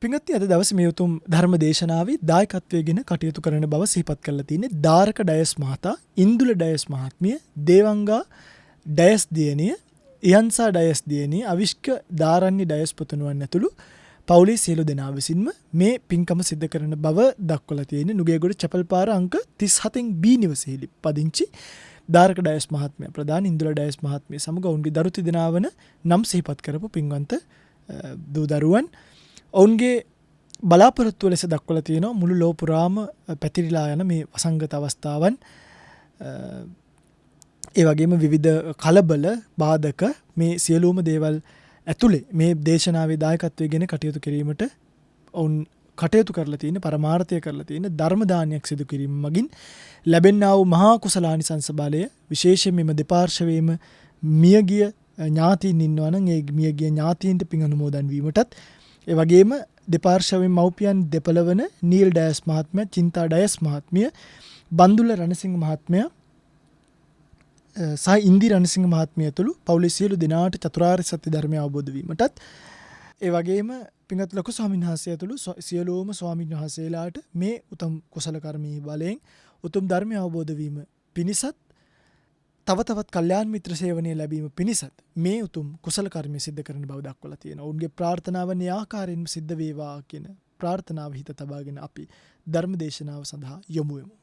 පින්වත්නි අද දවසේ මේ උතුම් ධර්ම දේශනාවේ දායකත්වයෙන් කටයුතු කරන බව සිහිපත් කරලා තින්නේ දාරක ඩයස් මහතා, ඉන්දුල ඩයස් මහත්මිය, දේවංගා ඩයස් දියණිය, ඉයන්සා ඩයස් දියණිය, අවිෂ්ක දාරණ්‍ය ඩයස් පුතුණුවන් ඇතුළු පවුලේ සියලු දෙනා විසින්ම මේ පින්කම සිද්ධ කරන බව දක්වලා තියෙන්නේ නුගේගොඩ චැපල් පාර අංක 37 B නිවසේදී පදිංචි දාරක ඩයස් මහත්මිය ප්‍රධාන ඉන්දුල ඩයස් මහත්මිය සමග ඔවුන්ගේ දරු තිදෙනාවන නම් සිහිපත් කරපු පින්වන්ත දූ දරුවන් ඔවුන්ගේ බලාපොරොත්තුව ලෙස දක්වලා තියෙනවා මුළු ලෝ පුරාම පැතිරිලා යන මේ වසංගත අවස්ථාවන් ඒ වගේම විවිධ කලබල බාධක මේ සියලුම දේවල් ඇතුලේ මේ දේශනාවේ දායකත්වයෙන් කටයුතු කිරීමට ඔවුන් කටයුතු කරලා තියෙන පරමාර්ථය කරලා තියෙන ධර්ම දානයක් සිදු කිරීම මගින් ලැබෙනා වූ මහා කුසලානිසංස බලය විශේෂයෙන් මෙම දෙපාර්ශවයේම මියගිය ඥාතීන් ඉන්නවා නම් ඒ මියගිය ඥාතීන්ට පින් අනුමෝදන් වීමටත් ඒ වගේම දෙපාර්ශවයෙන් මව්පියන් දෙපළවන නීල් ඩයස් මහත්මයා, චින්තා ඩයස් මහත්මිය, බන්දුල රණසිංහ මහත්මයා සහ ඉන්දි රණසිංහ මහත්මිය ඇතුළු පවුලේ සියලු දෙනාට චතුරාර්ය සත්‍ය ධර්මය අවබෝධ වීමටත් ඒ වගේම පින්වත් ලොකු ස්වාමීන් වහන්සේ ඇතුළු සියලුම ස්වාමීන් වහන්සේලාට මේ උතුම් කුසල කර්මී බලයෙන් උතුම් ධර්මය අවබෝධ වීම පිණිසත් තව තවත් කල්යාණ මිත්‍ර සේවනය ලැබීම පිණිසත් මේ උතුම් කුසල කර්මය සිද්ධ කරන බව දක්වලා තියෙනවා. ඔවුන්ගේ ප්‍රාර්ථනාව න්‍යාකාරයෙන්ම සිද්ධ වේවා කියන ප්‍රාර්ථනාව හිත තබාගෙන අපි ධර්ම දේශනාව සඳහා යොමු වෙමු.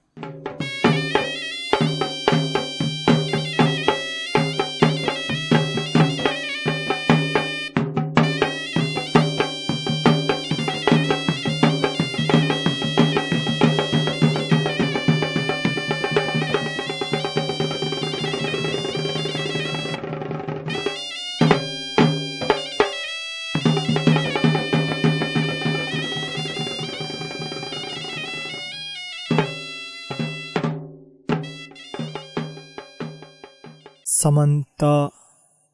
समन्ता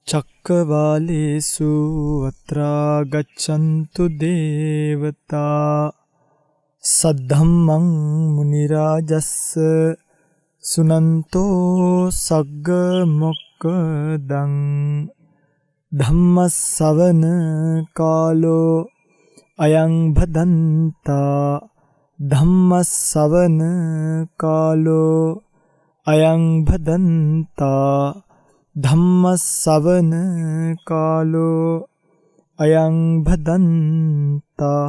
चक्कवालेषु अत्रा गच्छन्तु देवता सद्धम्मं मुनिराजस्स सुनन्तो सग्ग मोक्कदं धम्मස්සවන කාලෝ අයං භදන්තා ධම්මස්සවන කාලෝ අයං භදන්තා ධම්මස්සවන කාලෝ අයං භදන්තා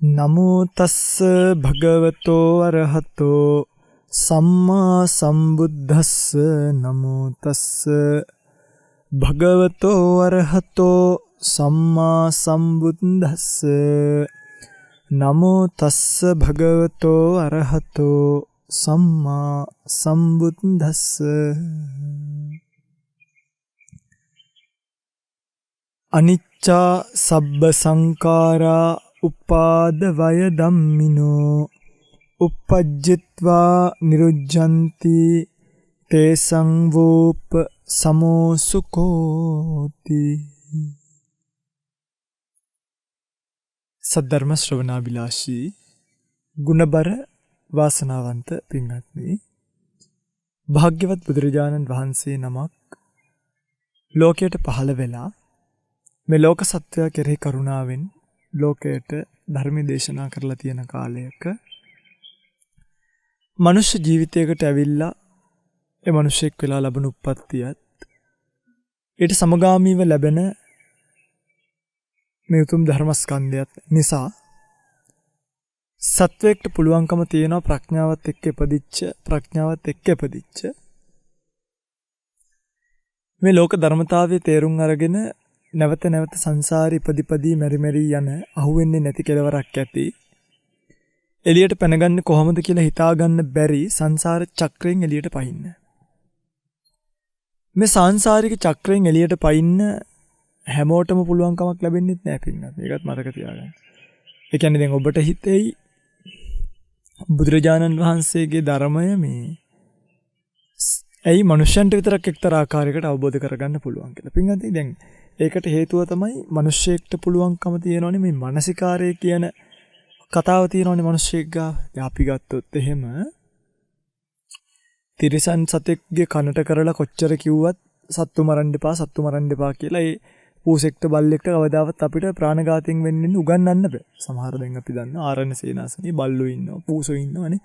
නමෝ තස්ස භගවතෝ අරහතෝ සම්මා සම්බුද්දස්ස නමෝ තස්ස භගවතෝ අරහතෝ සම්මා සම්බුද්දස්ස නමෝ තස්ස භගවතෝ අරහතෝ සම්මා සම්බුද්දස්ස අනිච්චා සබ්බ සංඛාරා උපාද වය ධම්මිනෝ uppajjitva niruddhanti තේසං වූප සමෝසුකෝති. සද්ධර්ම ශ්‍රවණාබිලාෂී ගුණබර වාසනාවන්ත පින්වත්නි, භාග්‍යවත් බුදුරජාණන් වහන්සේ නමක් ලෝකයට පහළ වෙලා මේ ලෝක සත්වයා කෙරෙහි කරුණාවෙන් ලෝකයට ධර්ම දේශනා කරලා තියෙන කාලයක මනුෂ්‍ය ජීවිතයකට ඇවිල්ලා ඒ මිනිසෙක් වෙලා ලැබුණු උප්පත්තියත් ඊට සමගාමීව ලැබෙන මේ උතුම් ධර්මස්කන්ධයත් නිසා සත්වයකට පුළුවන්කම තියෙනවා ප්‍රඥාවත් එක්ක ඉපදිච්ච මේ ලෝක ධර්මතාවයේ තේරුම් අරගෙන නැවත නැවත සංසාරේ ඉපදිපදී මෙරි යන අහුවෙන්නේ නැති කෙලවරක් ඇති එළියට පැනගන්නේ කොහොමද කියලා හිතාගන්න බැරි සංසාර චක්‍රයෙන් එළියට පයින්න. මේ සංසාරික චක්‍රයෙන් එළියට පයින්න හැමෝටම පුළුවන් කමක් ලැබෙන්නේ නැහැ පින්නත්. ඒකත් මතක තියාගන්න. ඒ කියන්නේ දැන් ඔබට හිතෙයි බුදුරජාණන් වහන්සේගේ ධර්මය මේ ඇයි මනුෂ්‍යයන්ට විතරක් එක්තරා ආකාරයකට අවබෝධ කරගන්න පුළුවන් කියලා. පින්නත් දැන් ඒකට හේතුව තමයි මිනිස්සෙක්ට පුළුවන්කම තියෙනවනේ මේ මානසිකාරය කියන කතාව තියෙනවනේ මිනිස්සෙක් ගාව. දැන් අපි ගත්තොත් එහෙම තිරිසන් සතෙක්ගේ කනට කරලා කොච්චර කිව්වත් සත්තු මරන්න එපා කියලා ඒ පූසෙක්ට බල්ලෙක්ට කවදාවත් අපිට ප්‍රාණඝාතයෙන් වෙන්න උගන්වන්න බෑ. සමහර දැන් අපි දන්න ආරණ්‍ය සේනාසනේ බල්ලෝ ඉන්නවා, පූසෝ ඉන්නවනේ.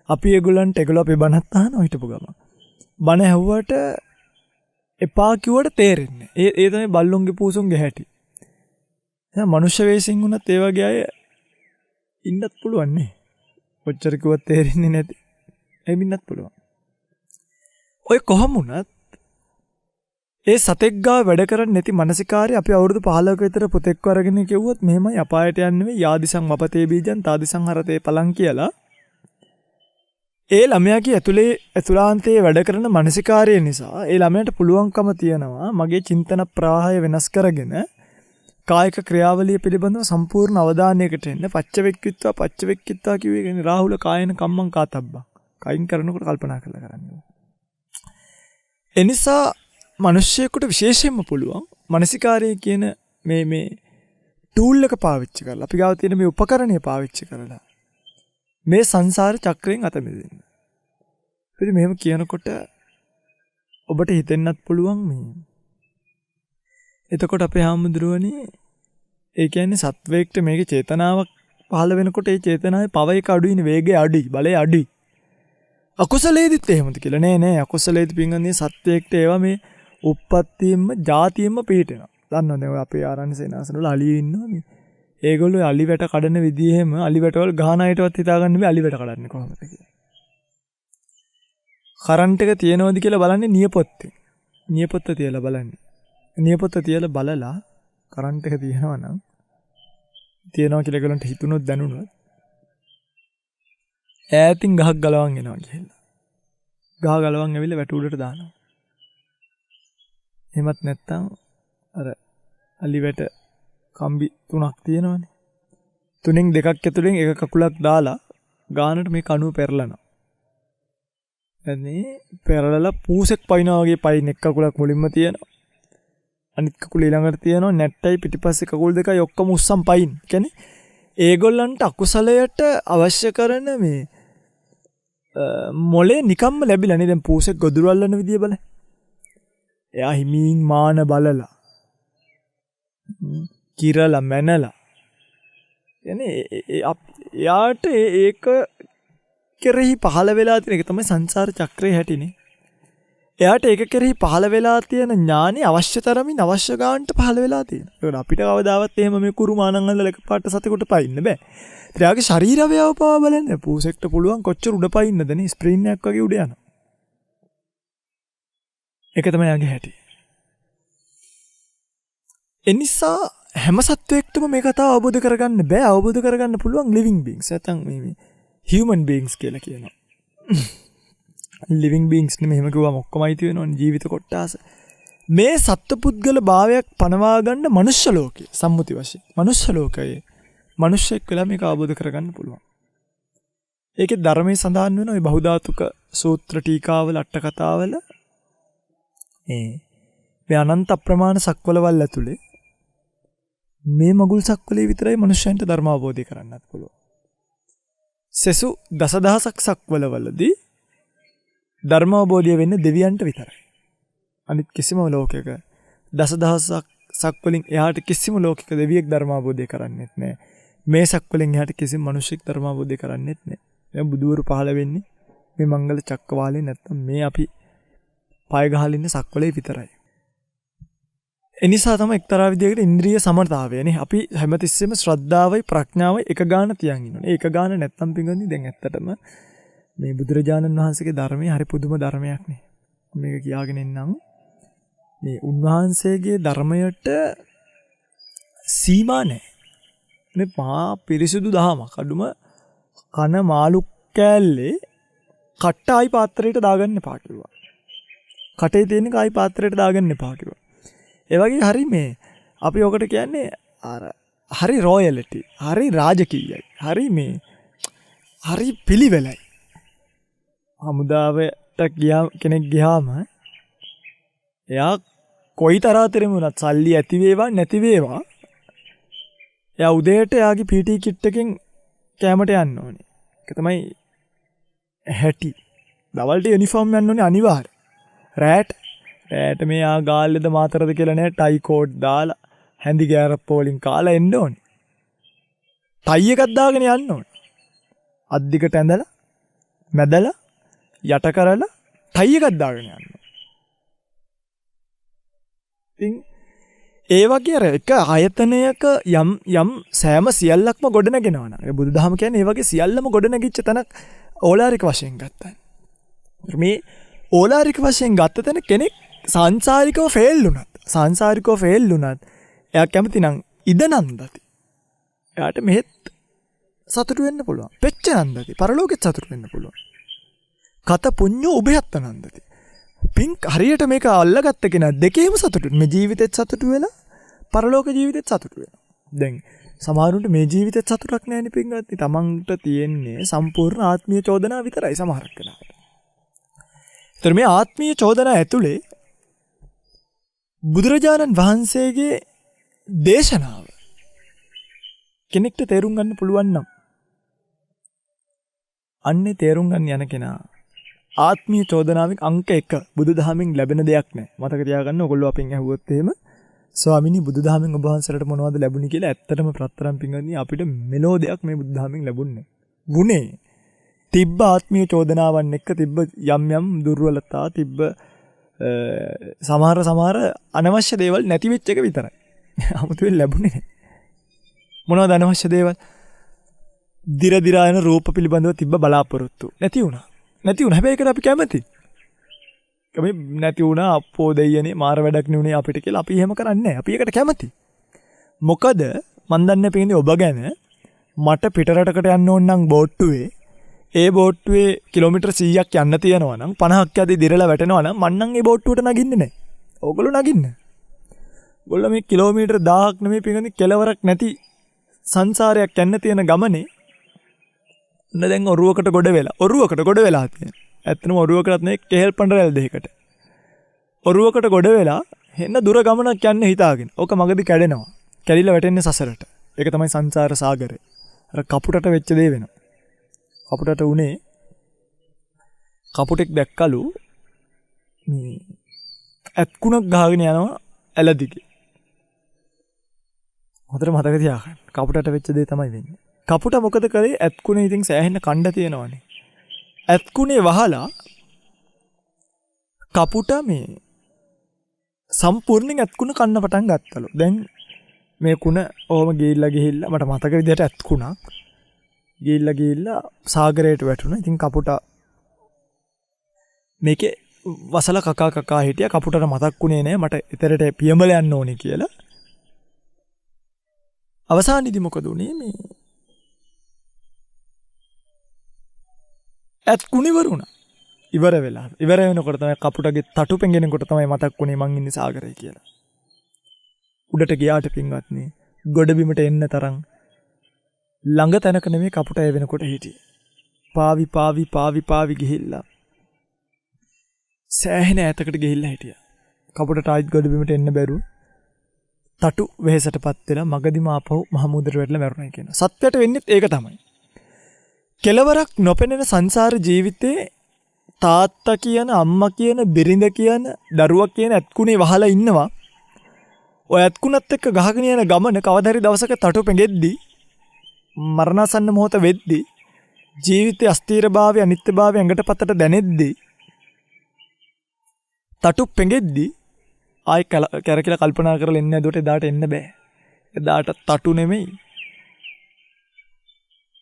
අපි ඒගොල්ලෝ අපේ බණත් අහනවා හිටපු ගම. බණ ඇහුවට එපා කිව්වට තේරෙන්නේ. ඒ තමයි බල්ලොන්ගේ පූසොන්ගේ හැටි. දැන් මනුෂ්‍ය වේසින් වුණත් ඒ වගේ අය ඉන්නත් පුළුවන් නේ. කොච්චර කිව්වත් තේරෙන්නේ නැති. එමින්නත් පුළුවන්. ඔය කොහොම වුණත් ඒ සතෙක් ගාව වැඩ කරන්නේ නැති මානසිකාරය අපි අවුරුදු 15ක විතර පුතෙක්ව අරගෙන කිව්වොත් මෙහෙමයි අපායට යන්නේ නෙවෙයි යාදිසං වපතේ බීජං තාදිසං හරතේ පලං කියලා. ඒ ළමයාගේ ඇතුළාන්තයේ වැඩ කරන මානසිකාරය නිසා ඒ ළමයාට පුළුවන්කම තියනවා මගේ චින්තන ප්‍රවාහය වෙනස් කරගෙන කායික ක්‍රියාවලිය පිළිබඳව සම්පූර්ණ අවධානයකට එන්න පච්චවෙක්කිත්වා කිව්වේ කියන්නේ රාහුල කායන කම්මං කාතබ්බං. කයින් කරනකොට කල්පනා කරලා කරන්නේ. එනිසා මිනිස්සෙකුට විශේෂයෙන්ම පුළුවන් මානසිකාරය කියන මේ ටූල් එක පාවිච්චි කරලා අපි ගාව තියෙන මේ උපකරණය පාවිච්චි කරලා මේ සංසාර චක්‍රයෙන් අත මිදෙන්න. ඉතින් මෙහෙම කියනකොට ඔබට හිතෙන්නත් පුළුවන් මේ. එතකොට අපේ හාමුදුරුවනේ ඒ කියන්නේ සත්වයකට මේකේ චේතනාවක් පහළ වෙනකොට ඒ චේතනාවේ පව එක අඩුයිනේ වේගය අඩුයි බලය අඩුයි. අකුසලයේදිත් එහෙමද කියලා නෑ අකුසලයේදී පින්ගන්නේ සත්වයකට ඒවා මේ උප්පත්තියෙම ජාතියෙම පිටිනවා. දන්නවද ඔය අපේ ආරණ්‍ය සේනාසන වල අලියෝ ඉන්නවා මේ. ඒගොල්ලෝ අලි වැට කඩන විදිහ එහෙම අලි වැටවල ගහන අයටවත් හිතාගන්න බෑ අලි වැට කඩන්නේ කොහොමද කියලා. කරන්ට් එක තියෙනවද කියලා බලන්නේ නියපොත්තේ. නියපොත්ත තියලා බලන්නේ. නියපොත්ත තියලා බලලා කරන්ට් එක තියෙනවා නම් තියෙනවා කියලා ඒගොල්ලන්ට හිතුනොත් දැනුනොත් ඈතින් ගහක් ගලවන් එනවා කියලා. ගහ ගලවන් ඇවිල්ලා වැට උඩට දානවා. එහෙමත් නැත්තම් අර අලි වැට කම්බි 3ක් තියෙනවානේ. 3න් 2ක් ඇතුලෙන් එක කකුලක් දාලා ගානට මේ කණුව පෙරලනවා. එන්නේ පෙරලලා පූසෙක් පයින්නා වගේ පයින් එක කකුලක් මුලින්ම තියෙනවා. අනිත් කකුල ඊළඟට තියෙනවා නැට්ටයි පිටිපස්සේ කකුල් දෙකයි ඔක්කොම උස්සන් පයින්. කියන්නේ ඒගොල්ලන්ට අකුසලයට අවශ්‍ය කරන මේ මොලේ නිකම්ම ලැබිලා නේ. දැන් පූසෙක් ගොදුරු අල්ලන විදිය බලන්න. එයා හිමින් මාන බලලා කිරලා මැනලා කියන්නේ එයාට ඒක කෙරෙහි පහළ වෙලා තියෙන එක තමයි සංසාර චක්‍රයේ හැටිනේ. එයාට ඒක කෙරෙහි පහළ වෙලා තියෙන ඥානෙ අවශ්‍ය තරමින් අවශ්‍ය ගානට පහළ වෙලා තියෙනවා. ඒකට අපිට කවදාවත් එහෙම මේ කුරුමානන් අල්ලලා එකපාරට සතෙකුට පයින්න බෑ. එයාගේ ශරීර අවයව පවා බලන්න පූසෙක්ට පුළුවන් කොච්චර උඩ පයින්නද නේ ස්ප්‍රින් එකක් වගේ උඩ යනවා. ඒක තමයි යාගේ හැටි. එනිසා හැම සත්වයකටම මේ කතාව අවබෝධ කරගන්න බෑ. අවබෝධ කරගන්න පුළුවන් ලිවිං බීන්ග්ස්. නැත්නම් මේ හියුමන් බීන්ග්ස් කියලා කියනවා. ලිවිං බීන්ග්ස් නේ මෙහෙම කිව්වම ඔක්කොමයි තියෙනවනේ ජීවිත කොටස. මේ සත්පුද්ගල භාවයක් පනවා ගන්න මනුෂ්‍ය ලෝකේ සම්මුති වශයෙන්. මනුෂ්‍ය ලෝකයේ මනුෂ්‍යෙක් වෙලා මේක අවබෝධ කරගන්න පුළුවන්. ඒකේ ධර්මයේ සඳහන් වෙන ওই බහුධාතුක සූත්‍ර ටීකාවල අට කතාවල මේ අනන්ත අප්‍රමාණ සක්වලවල් ඇතුලේ මේ මගුල් සක්වලේ විතරයි මනුෂ්‍යයන්ට ධර්ම අවබෝධය කරන්නත් පුළුවන්. සෙසු දසදහසක් සක්වලවලදී ධර්ම අවබෝධය වෙන්නේ දෙවියන්ට විතරයි. අනිත් කිසිම ලෝකයක දසදහසක් සක්වලින් එහාට කිසිම ලෝකයක දෙවියෙක් ධර්ම අවබෝධය කරන්නේත් නැහැ. මේ සක්වලින් එහාට කිසිම මිනිසෙක් ධර්ම අවබෝධය කරන්නේත් නැහැ. දැන් බුදුවරු පහළ වෙන්නේ මේ මංගල චක්කවාලේ නැත්තම් මේ අපි පය ගහලා ඉන්න සක්වලේ විතරයි. එනිසා තමයි එක්තරා විදියකට ඉන්ද්‍රිය සමතාවය නේ. අපි හැමතිස්සෙම ශ්‍රද්ධාවයි ප්‍රඥාවයි එක ගාන තියන් ඉන්නෝනේ. ඒක ගාන නැත්තම් පින්ගන්නේ දැන් ඇත්තටම මේ බුදුරජාණන් වහන්සේගේ ධර්මයේ හරි පුදුම ධර්මයක් නේ. මේක කියාගෙන ඉන්නම් මේ උන්වහන්සේගේ ධර්මයට සීමා නැහැ. මේ මහා පිරිසිදු දහමක්. අඩුම කන මාළු කෑල්ලේ කට්ට ආයි පාත්‍රයට දාගන්න එපා කිව්වා. කටේ තියෙන කායි පාත්‍රයට දාගන්න එපා කිව්වා. ඒ වගේ හරි මේ අපි ඔකට කියන්නේ අර හරි රොයලිටි, හරි රාජකීයයි, හරි මේ හරි පිළිවෙලයි. හමුදාවට කෙනෙක් ගියාම එයා කොයි තරහතරම වුණත් සල්ලි ඇති වේවා නැති වේවා එයා උදේට එයාගේ PT කිට් එකෙන් කැමරට යන්න ඕනේ. ඒක තමයි හැටි. දවල්ට යුනිෆෝම් යන්න ඕනේ අනිවාර්ය. රැට මෙයා ගාල්ලේද මාතරද කියලා නෑ ටයි කෝට් දාලා හැඳි ගෑරප්ප වලින් කාලා එන්න ඕනේ. ටයි එකක් දාගෙන යන්න ඕනේ. අත් දිගට ඇඳලා මැදලා යට කරලා ටයි එකක් දාගෙන යන්න. ඉතින් ඒ වගේ අර එක ආයතනයක යම් සෑම සියල්ලක්ම ගොඩනගෙනවා නේද? බුදුදහම කියන්නේ ඒ වගේ සියල්ලම ගොඩනගිච්ච තැනක් ඕලාරික වශයෙන් ගත්තා. මේ ඕලාරික වශයෙන් ගත්ත තැන කෙනෙක් සංසාරිකව ෆේල් වුණත් එයා කැමති නම් ඉද නන්දති. එයාට මෙහෙත් සතුටු වෙන්න පුළුවන්. පෙච්ච නන්දති. පරලෝකෙත් සතුටු වෙන්න පුළුවන්. කත පුඤ්ඤෝ උභයත්ත නන්දති. පින්ක් හරියට මේක අල්ලගත්ත කෙනා දෙකේම සතුටු. මේ ජීවිතෙත් සතුටු වෙලා පරලෝක ජීවිතෙත් සතුටු වෙනවා. දැන් සමහරුන්ට මේ ජීවිතෙත් සතුටක් නැහැ නේ පින්වත්නි. තමන්ට තියෙන්නේ සම්පූර්ණ ආත්මීය චෝදනා විතරයි සමහර කෙනාට. ඒතර මේ ආත්මීය චෝදනා ඇතුලේ බුදුරජාණන් වහන්සේගේ දේශනාව කෙනෙක්ට තේරුම් ගන්න පුළුවන් නම් අන්නේ තේරුම් ගන්න යන කෙනා ආත්මීය චෝදනාවෙන් අංක 1 බුදුදහමෙන් ලැබෙන දෙයක් නැහැ. මතක තියාගන්න ඔයගොල්ලෝ අපෙන් ඇහුවොත් එහෙම ස්වාමිනී බුදුදහමෙන් ඔබ වහන්සේට මොනවද ලැබුණේ කියලා ඇත්තටම ප්‍රත්තරම් පින්වත්නි අපිට මෙලෝ දෙයක් මේ බුදුදහමෙන් ලැබුණේ. ගුණේ තිබ්බ ආත්මීය චෝදනාවන් එක්ක තිබ්බ යම් දුර්වලතා තිබ්බ සමහර අනවශ්‍ය දේවල් නැති වෙච්ච එක විතරයි. 아무තෙන් ලැබුණේ නැහැ. මොනවද අනවශ්‍ය දේවල්? දිරදිරා යන රූප පිළිබඳව තිබ්බ බලාපොරොත්තු නැති වුණා. හැබැයි ඒකට අපි කැමති. කම නැති වුණා අපෝ දෙයියනේ මාර වැඩක් නෙුනේ අපිට කියලා අපි එහෙම කරන්නේ නැහැ. අපි ඒකට කැමති. මොකද මන් දන්නේ පිටින් ඔබ ගැන මට පිටරටකට යන්න ඕන නම් බෝට්ටුවේ ඒ බෝට්ටුවේ කිලෝමීටර් 100ක් යන්න තියෙනවා නම් 50ක් යදී දිරලා වැටෙනවා නම් මං නම් ඒ බෝට්ටුවට නගින්නේ නැහැ. ඕගොල්ලෝ නගින්න. ඔයගොල්ලෝ මේ කිලෝමීටර් 1000ක් නෙමෙයි පිටින් කෙලවරක් නැති සංසාරයක් යන්න තියෙන ගමනේ දැන් ඔරුවකට ගොඩ වෙලා තියෙනවා. ඇත්තටම ඔරුවකටත් නෙවෙයි කෙහෙල් පඬරල් දෙකකට. ඔරුවකට ගොඩ වෙලා හෙන්න දුර ගමනක් යන්න හිතාගෙන. ඕක මගදී කැඩෙනවා. කැඩිලා වැටෙන්නේ සසරට. ඒක තමයි සංසාර සාගරය. අර කපුටට වෙච්ච දේ වෙනවා. කපුටට උනේ කපුටෙක් දැක්කලු මේ ඇත්කුණක් ගහගෙන යනවා ඇලදිගේ. හොඳට මතක තියාගන්න. කපුටට වෙච්ච දේ තමයි වෙන්නේ. කපුට මොකද කරේ? ඇත්කුණේ ඉතින් සෑහෙන්න කණ්ඩ තියෙනවනේ. ඇත්කුණේ වහලා කපුට මේ සම්පූර්ණයෙන් ඇත්කුණ කන්න පටන් ගත්තලු. දැන් මේ කුණ ඕම ගිහිල්ලා මට මතක විදිහට ඇත්කුණක් ගිහිල්ලා සාගරයට වැටුණා. ඉතින් කපුට මේකේ වසල කකා හිටියා. කපුටට මතක්ුණේ නෑ මට ඉතරට පියඹල යන්න ඕනේ කියලා. අවසානයේදී මොකද උනේ? මේ ඇත්කුණ ඉවර වෙලා. ඉවර වෙනකොට තමයි කපුටගේ තටු පෙඟෙනකොට තමයි මතක්ුණේ මං ඉන්නේ සාගරේ කියලා. උඩට ගියාට පින්වත්නි ගොඩ බිමට එන්න තරම් ළඟ තැනක නෙමෙයි කපුට ඒ වෙනකොට හිටියේ. පාවි ගිහිල්ලා සෑහෙන ඈතකට ගිහිල්ලා හිටියා. කපුටට ආයිත් ගොඩ බිමට එන්න බැරුව තටු වෙහෙසටපත් වෙලා මගදිම ආපහු මහමුදට වැටලා මැරුණා කියනවා. සත්‍යයට වෙන්නේත් ඒක තමයි. කෙලවරක් නොපෙනෙන සංසාර ජීවිතේ තාත්තා කියන අම්මා කියන බිරිඳ කියන දරුවා කියන ඇත්කුණේ වහලා ඉන්නවා. ඔය ඇත්කුණත් එක්ක ගහගෙන යන ගමන කවදා හරි දවසක තටු පෙඟෙද්දී මරණාසන්න මොහොත වෙද්දී ජීවිතයේ අස්ථිරභාවය අනිත්‍යභාවය ඇඟට පතට දැනෙද්දී තටු පෙඟෙද්දී ආයි කැරකිලා කල්පනා කරලා එන්නේ නැදුවට එදාට එන්න බෑ. එදාට තටු නෙමෙයි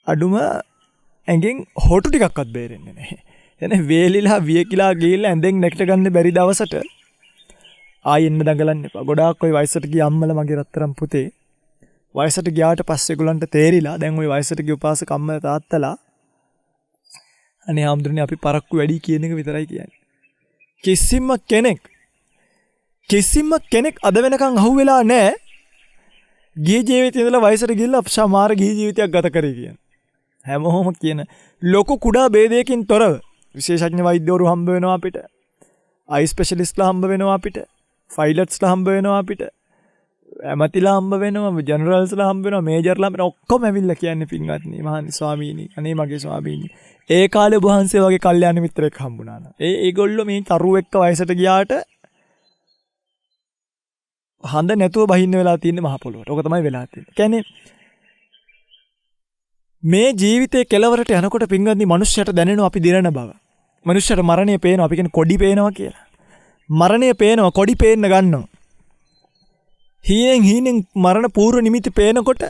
අඩුම ඇඟෙන් හොටු ටිකක්වත් බේරෙන්නේ නැහැ. එනේ වේලිලා වියකිලා ගිහිල්ලා ඇඳෙන් නැගිට ගන්න බැරි දවසට ආයි එන්න දඟලන්න එපා. ගොඩාක් ওই වයසට ගිය අම්මලා මගේ රත්තරන් පුතේ වයසට ගියාට පස්සේ ඒගොල්ලන්ට තේරිලා දැන් ওই වයසට ගිය උපාසක අම්මලා තාත්තලා අනේ ආම්දුරනේ අපි පරක්කු වැඩි කියන එක විතරයි කියන්නේ. කිසිම කෙනෙක් අද වෙනකන් අහුවෙලා නැහැ. ගිහි ජීවිතේ ඉඳලා වයසට ගිහිල්ලා අප්ෂාමාර ගිහි ජීවිතයක් ගත කරේ කියන. හැමෝම කියන ලොකු කුඩා ભેදයකින් තොරව විශේෂඥ වෛද්‍යවරු හම්බ වෙනවා අපිට. අයි ස්පෙෂලිස්ට්ලා හම්බ වෙනවා අපිට. ෆයිලට්ස්ලා හම්බ වෙනවා අපිට. ඇමතිලා හම්බ වෙනවා, ජෙනරල්ස්ලා හම්බ වෙනවා, මේජර්ලා හම්බ වෙනවා. ඔක්කොම ඇවිල්ලා කියන්නේ පින්වත්නි, මහානි ස්වාමීනි, අනේ මගේ ස්වාමීනි. ඒ කාලේ ඔබ වහන්සේ වගේ කල්යාණ මිත්‍රෙක් හම්බුණා නා. ඒගොල්ලෝ මේ තරුව එක්ක වයසට ගියාට හඳ නැතුව බහින්න වෙලා තියෙන්නේ මහ පොළොවට. ඕක තමයි වෙලා තියෙන්නේ. කියන්නේ මේ ජීවිතේ කෙලවරට යනකොට පින්වත්නි මනුෂ්‍යයට දැනෙනවා අපි දිරන බව. මනුෂ්‍යයට මරණය පේනවා. අපි කියන්නේ කොඩි පේනවා කියලා. මරණය පේනවා, කොඩි පේන්න ගන්නවා. හීනෙන් මරණ පූර්ව නිමිති පේනකොට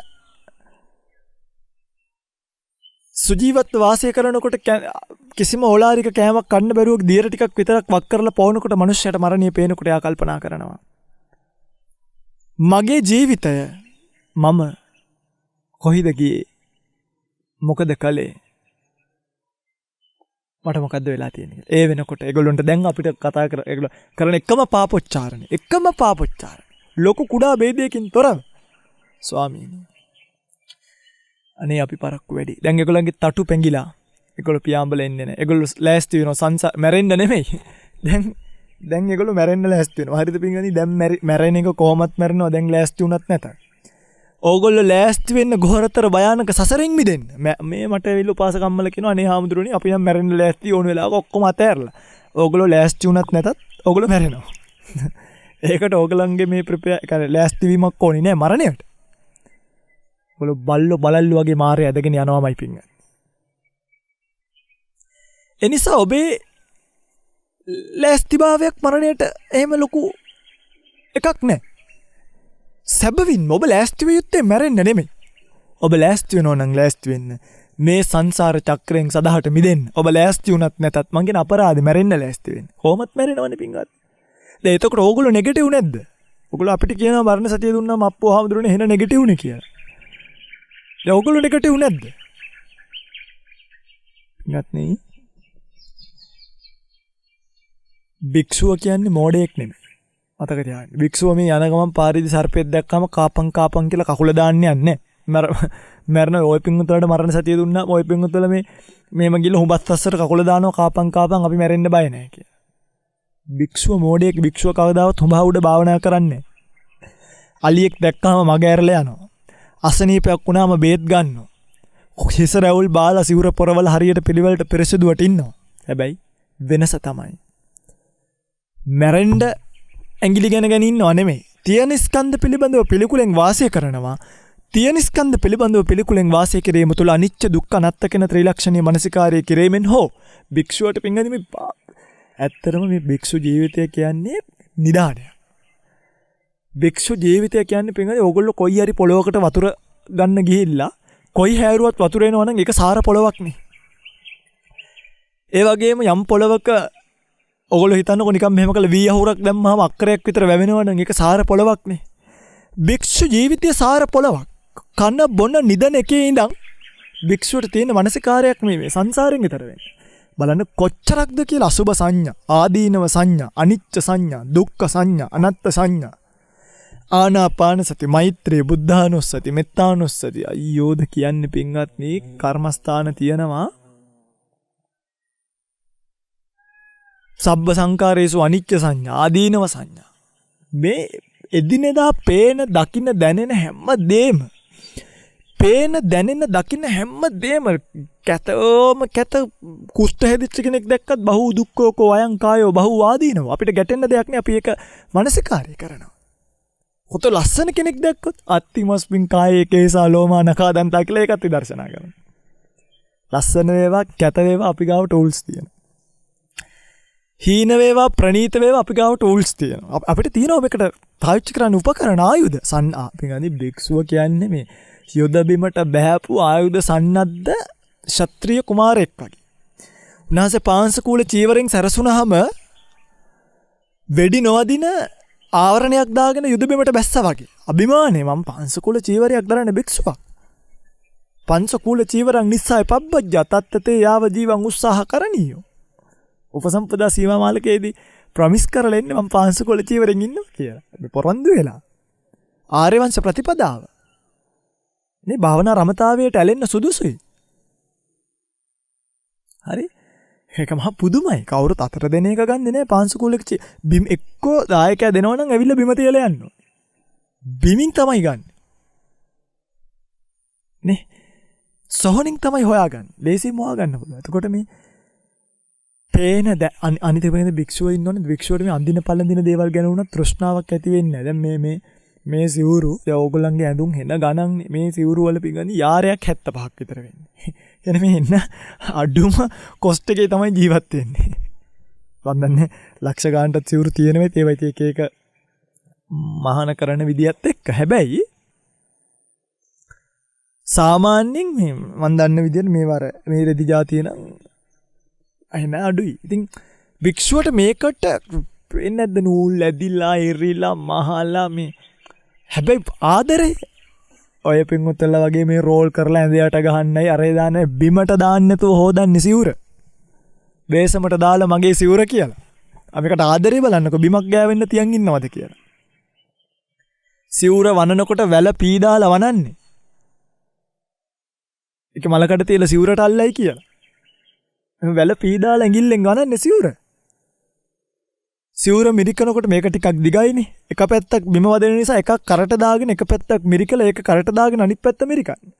සුජීවත්ව වාසය කරනකොට කිසිම ඕලාරික කෑමක් කන්න බැරුව දියර ටිකක් විතරක් වක් කරලා පවනකොට මනුෂ්‍යයට මරණය පේනකොට එයා කල්පනා කරනවා. මගේ ජීවිතය මම කොහිද ගියේ? මොකද කළේ? මට මොකද්ද වෙලා තියෙන්නේ? ඒ වෙනකොට ඒගොල්ලන්ට දැන් අපිට කතා කරන එකම පාපොච්චාරණය. ලොකු කුඩා ભેදයකින් තොරව. ස්වාමීනි. අනේ අපි පරක්කු වැඩි. දැන් ඒගොල්ලන්ගේ තටු පැංගිලා. ඒගොල්ලෝ පියාඹල එන්නේ නැහැ. ඒගොල්ලෝ ලෑස්ති වෙනවා මැරෙන්න නෙමෙයි. දැන් ඒගොල්ලෝ මැරෙන්න ලෑස්ති වෙනවා. හරිද පින්වත්නි? දැන් මැරෙන එක කොහොමත් මැරෙනවා. දැන් ලෑස්ති වුණත් නැත. ඕගොල්ලෝ ලෑස්ති වෙන්න ගොහරතර භයානක සසරෙන් මිදෙන්න. මේ මට ඇවිල්ලා උපාසකම්මල කියනවා අනේ හාමුදුරනේ අපි නම් මැරෙන්න ලෑස්ති ඕන වෙලාවක ඔක්කොම අතෑරලා. ඕගොල්ලෝ ලෑස්ති වුණත් නැතත් ඕගොල්ලෝ මැරෙනවා. ඒකට ඕගලන්ගේ මේ ලෑස්ති වීමක් ඕනේ නෑ මරණයට. ඕගොල්ලෝ බලල්ලු වගේ මාරේ ඇදගෙන යනවාමයි පින්වත්නි. එනිසා ඔබේ ලෑස්තිභාවයක් මරණයට එහෙම ලොකු එකක් නෑ. සැබවින්ම ඔබ ලෑස්ති විය යුත්තේ මැරෙන්න නෙමෙයි. ඔබ ලෑස්ති වෙනවා නම් ලෑස්ති වෙන්න. මේ සංසාර චක්‍රයෙන් සදාහට මිදෙන්න. ඔබ ලෑස්ති වුණත් නැතත් මං කියන අපරාධේ මැරෙන්න ලෑස්ති වෙන්න. කොහොමත් මැරෙනවනේ පින්වත්. දැන් එතකොට ඕගොල්ලෝ නෙගටිව් නැද්ද? ඕගොල්ලෝ අපිට කියනවා මරණ සතිය දුන්නාම අප්පෝ හාමුදුරනේ එහෙන නෙගටිව් නේ කියලා. දැන් ඕගොල්ලෝ නෙගටිව් නැද්ද? නැත්නේ. භික්ෂුව කියන්නේ මෝඩයෙක් නෙමෙයි. මතක තියාගන්න. භික්ෂුව මේ යන ගමන් පාරේදී සර්පෙක් දැක්කම කාපන් කියලා කකුල දාන්න යන්නේ. මරණ ඔය පිංගුතුලට මරණ සතිය දුන්නා. ඔය පිංගුතුල මේම ගිහලා හුඹත් අස්සට කකුල දානවා කාපන් අපි මැරෙන්න බය නැහැ කියලා. භික්ෂුව මෝඩයෙක්. භික්ෂුව කවදාවත් හුඹ උඩ භාවනා කරන්නේ නැහැ. අලියෙක් දැක්කම මග ඇරලා යනවා. අසනීපයක් වුණාම බේත් ගන්නවා. හිස රැවුල් බාලා සිවුර පොරවල හරියට පිළිවෙලට පෙරසිදුවට ඉන්නවා. හැබැයි වෙනස තමයි මැරෙන්න ඇඟිලි ගැන ඉන්නව නෙමෙයි. තියෙන ස්කන්ධ පිළිබඳව පිළිකුලෙන් වාසය කරනවා. තියෙන ස්කන්ධ පිළිබඳව පිළිකුලෙන් වාසය කිරීම තුළ අනිච්ච දුක්ඛ අනාත්ම කියන ත්‍රිලක්ෂණීය මානසිකාරය කිරීමෙන් හෝ භික්ෂුවට පින්ගනි මේ ඇත්තටම මේ භික්ෂු ජීවිතය කියන්නේ නිදානය. භික්ෂු ජීවිතය කියන්නේ පින්ගනි ඕගොල්ලෝ කොයි හරි පොළොවකට වතුර ගන්න ගිහිල්ලා කොයි හැරුවත් වතුර එනවා නම් ඒක සාර පොළොවක් නේ. ඒ වගේම යම් පොළොවක ඔගොල්ලෝ හිතන්නකො නිකන් මෙහෙම කළ වී අහුරක් දැම්මම අක්කරයක් විතර වැවෙනවා නම් ඒක සාර පොළොවක් නේ. භික්ෂු ජීවිතයේ සාර පොළොවක්. කන බොන නිදන එකේ ඉඳන් භික්ෂුවට තියෙන මානසිකාරයක් මේ සංසාරයෙන් ඈතර වෙන්නේ. බලන්න කොච්චරක්ද කියලා අසුබ සංඥා, ආදීනව සංඥා, අනිච්ච සංඥා, දුක්ඛ සංඥා, අනාත්ම සංඥා. ආනාපාන සති, මෛත්‍රී, බුද්ධානුස්සති, මෙත්තානුස්සති. අයියෝද කියන්නේ පින්වත්නි කර්මස්ථාන තියෙනවා. සබ්බ සංකාරේසු අනිච්ච සංඥා, ආදීනව සංඥා. මේ එදිනෙදා පේන, දකින්න, දැනෙන හැම දෙම කැත කුෂ්ඨ හැදිච්ච කෙනෙක් දැක්කත් බහු දුක්ඛෝකෝ අයං කායෝ බහු ආදීනව. අපිට ගැටෙන්න දෙයක් නෑ. අපි ඒක මානසිකාරය කරනවා. හොත ලස්සන කෙනෙක් දැක්කොත් අත්තිමස්මින් කායේ කේසා ලෝමා නඛා දන්තා කියලා ඒකත් විදර්ශනා කරනවා. ලස්සන වේවා, කැත වේවා අපි ගාව ටූල්ස් තියෙනවා. හීන වේවා, ප්‍රනීත වේවා අපි ගාව ටූල්ස් තියෙනවා. අපිට තියෙනවා මේකට පාවිච්චි කරන්න උපකරණ ආයුධ. අපි ගන්නේ භික්ෂුව කියන්නේ මේ යුද බිමට බෑපු ආයුධ සන්නද්ධ ක්ෂත්‍රීය කුමාරයෙක් වගේ. උන්වහන්සේ පාංශකූල චීවරෙන් සැරසුනහම වෙඩි නොවදින ආවරණයක් දාගෙන යුද බිමට බැස්සා වගේ. අභිමානේ මම පාංශකූල චීවරයක් දරන්නේ භික්ෂුවක්. පංචකූල චීවරං නිස්සය පබ්බජ්ජා තත්තතේ යාව ජීවං උත්සාහ කරණීයෝ. උපසම්පදා සීමා මාලකයේදී ප්‍රොමිස් කරලා ඉන්නේ මම පාංශකූල චීවරෙන් ඉන්නවා කියලා. අපි පොරොන්දු වෙලා. ආර්ය වංශ ප්‍රතිපදාව. මේ භාවනා රමතාවයට ඇලෙන්න සුදුසුයි. හරි? ඒක මහා පුදුමයි. කවුරුත් අතර දෙන එක ගන්නෙ නෑ පාංශකූලක බිම් එක්කෝ දායකයා දෙනවා නම් ඇවිල්ලා බිම තියලා යන්න ඕනේ. බිමින් තමයි ගන්න. නේ? සොහොනින් තමයි හොයාගන්නේ. ලේසියෙන් හොයාගන්න පුළුවන්. එතකොට මේ පේන අනිත් වෙන භික්ෂුව ඉන්නවනේ භික්ෂුවට මේ අඳින පළඳින දේවල් ගැන උනත් තෘෂ්ණාවක් ඇති වෙන්නේ නැහැ. දැන් මේ සිවුරු දැන් ඕගොල්ලන්ගේ ඇඳුම් හෙන ගණන් මේ සිවුරු වල පිගනි යාරයක් 75ක් විතර වෙන්නේ. එනේ මේ ඉන්න අඩුම කොස්ට් එකේ තමයි ජීවත් වෙන්නේ. මම දන්නේ ලක්ෂ ගානකට සිවුරු තියෙන වෙත් ඒවයි එක එක මහාන කරන විදියත් එක්ක. හැබැයි සාමාන්‍යයෙන් මේ මම දන්න විදියට මේ රෙදි જાතිය නම් අහින අඩුයි. ඉතින් භික්ෂුවට මේකට වෙන්නේ නැද්ද නූල් ඇදිලා ඉරිලා මහලා මේ හැබැයි ආදරේ ඔය පින්වුත්තලා වගේ මේ රෝල් කරලා ඇඳයට ගහන්නයි අරේ දාන බිමට දාන්න නැතුව හොදන්නේ සිවුර. බේසමට දාලා මගේ සිවුර කියලා. අපිකට ආදරේ බලන්නකො බිමක් ගෑවෙන්න තියන් ඉන්නවද කියලා. සිවුර වනනකොට වැල පීදාලා වනන්නේ. ඒක මලකට තියලා සිවුරට අල්ලයි කියලා. වැල පීදාලා ඇඟිල්ලෙන් ගන්නන්නේ සිවුර. සිවුර මිරිකනකොට මේක ටිකක් දිගයිනේ. එක පැත්තක් බිම වදින නිසා එකක් කරට දාගෙන එක පැත්තක් මිරිකලා ඒක කරට දාගෙන අනිත් පැත්ත මිරිකන්නේ.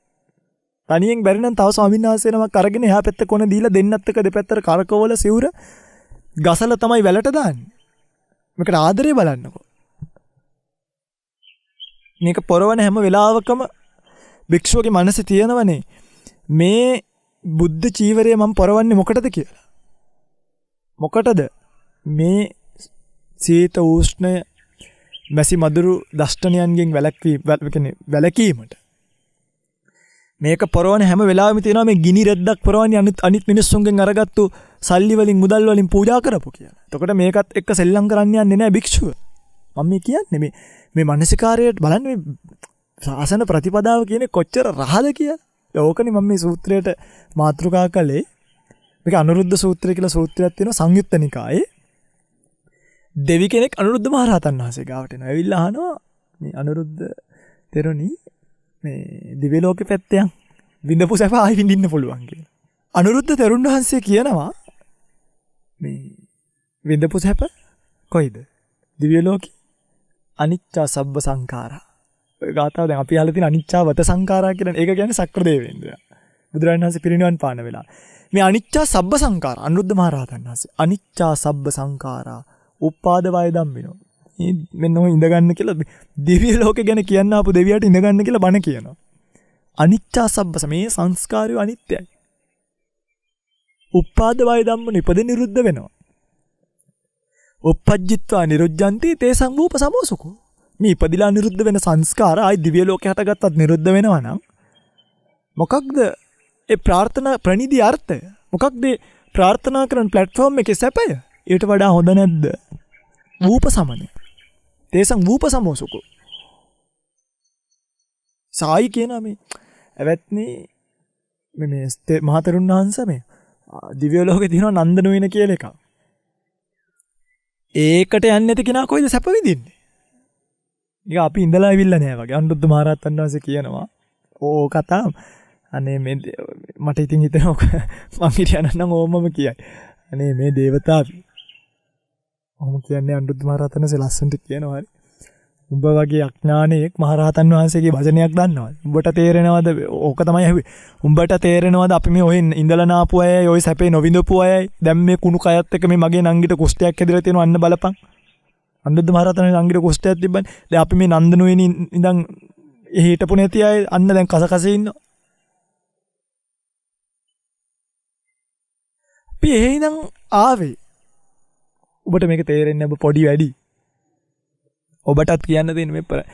තනියෙන් බැරි නම් තව ස්වාමීන් වහන්සේ නමක් අරගෙන එහා පැත්ත කොන දීලා දෙන්නත් එක දෙපැත්තට කරකවල සිවුර ගසලා තමයි වැලට දාන්නේ. මේකට ආදරේ බලන්නකෝ. මේක පොරවන හැම වෙලාවකම භික්ෂුවගේ මනසේ තියෙනවනේ මේ බුද්ධ චීවරය මම පොරවන්නේ මොකටද කියලා. මොකටද? මේ සීත උෂ්ණ මැසි මදුරු දෂ්ටනයන්ගෙන් වැළකීමට. මේක පොරවන හැම වෙලාවෙම තියෙනවා මේ ගිනි රෙද්දක් පොරවන්නේ අනිත් මිනිස්සුන්ගෙන් අරගත්තු සල්ලි වලින් මුදල් වලින් පූජා කරපු කියලා. එතකොට මේකත් එක්ක සෙල්ලම් කරන්න යන්නේ නැහැ භික්ෂුව. මම මේ කියන්නේ මේ මානසිකාරයට බලන්න මේ සාසන ප්‍රතිපදාව කියන්නේ කොච්චර රහද කියලා. ඕකනේ මම මේ සූත්‍රයට මාතෘකා කළේ. මේක අනුරුද්ධ සූත්‍රය කියලා සූත්‍රයක් තියෙනවා සංයුත්ත නිකායේ. දෙවි කෙනෙක් අනුරුද්ධ මහ රහතන් වහන්සේ ගාවට එනවා. ඇවිල්ලා අහනවා මේ අනුරුද්ධ තෙරුණි මේ දිව්‍ය ලෝකෙ පැත්තෙන් විඳපු සැප ආයි විඳින්න පුළුවන් කියලා. අනුරුද්ධ තෙරුන් වහන්සේ කියනවා මේ විඳපු සැප කොයිද? දිව්‍ය ලෝකෙ අනිච්චා සබ්බ සංඛාරා. ඔය ගාතාව දැන් අපි අහලා තියෙන අනිච්චා වත සංඛාරා කියන ඒක කියන්නේ සක්‍ර දේවේන්ද්‍රයා. බුදුරජාණන් වහන්සේ පිරිනිවන් පාන වෙලාව. මේ අනිච්චා සබ්බ සංඛාරා අනුරුද්ධ මහ රහතන් වහන්සේ අනිච්චා සබ්බ සංඛාරා උපාද වය ධම්මිනෝ. මෙන්න ඔය ඉඳගන්න කියලා දිව්‍ය ලෝකේ ගැන කියන්න ආපු දෙවියට ඉඳගන්න කියලා බණ කියනවා. අනිච්චා සබ්බස මේ සංස්කාරය අනිත්‍යයි. උපාද වය ධම්ම නිපද නිරුද්ධ වෙනවා. උපජ්ජිත්වා නිරුද්ධಂತಿ තේ සංවූප සමෝසුකෝ. මේ ඉපදිලා නිරුද්ධ වෙන සංස්කාර ආයි දිව්‍ය ලෝකේ හටගත්තත් නිරුද්ධ වෙනවා නම් මොකක්ද ඒ ප්‍රාර්ථනා ප්‍රනිධි අර්ථය? මොකක්ද ප්‍රාර්ථනා කරන platform එකේ සැපය? ඊට වඩා හොඳ නැද්ද? වූප සමනය. තේසං වූප සමෝසුකෝ. සායි කියන මේ ඇවැත්නි මේ මහතෙරුන් වහන්සේ මේ දිව්‍ය ලෝකේ තියෙන නන්දන වෙන කියලා එකක්. ඒකට යන්නේ නැති කෙනා කොයිද සැප විඳින්නේ? නික අපි ඉඳලා ඇවිල්ලා නෑ වගේ. අනුරුද්ධ මහ රහතන් වහන්සේ කියනවා ඕ කතා අනේ මේ මට ඉතින් හිතෙනවා මං හිටියනම් නම් ඕමම කියයි. අනේ මේ දේවතාවි. ඔහොම කියන්නේ අනුරුද්ධ මහ රහතන් වහන්සේ ලස්සනට කියනවා හරි. උඹ වගේ අඥානෙක් මහ රහතන් වහන්සේගේ වචනයක් දන්නවද? උඹට තේරෙනවද? ඕක තමයි ඇහුවේ. උඹට තේරෙනවද අපි මේ ඔය ඉඳලා නාපු අයයි ඔය සැපේ නොවිඳපු අයයි දැන් මේ කුණු කයත් එක්ක මේ මගේ නංගිට කුෂ්ඨයක් හැදිලා තියෙනවා අන්න බලපන්. අනුරුද්ධ මහ රහතන් නංගිට කුෂ්ඨයක් තිබ්බනේ. දැන් අපි මේ නන්දනුවේනි ඉඳන් හිටපු නැති අය අන්න දැන් කසකසේ ඉන්නවා. අපි එහෙනම් ආවේ. ඔබට මේක තේරෙන්නේ නැබ පොඩි වැඩි. ඔබටත් කියන්න දෙන්න මේ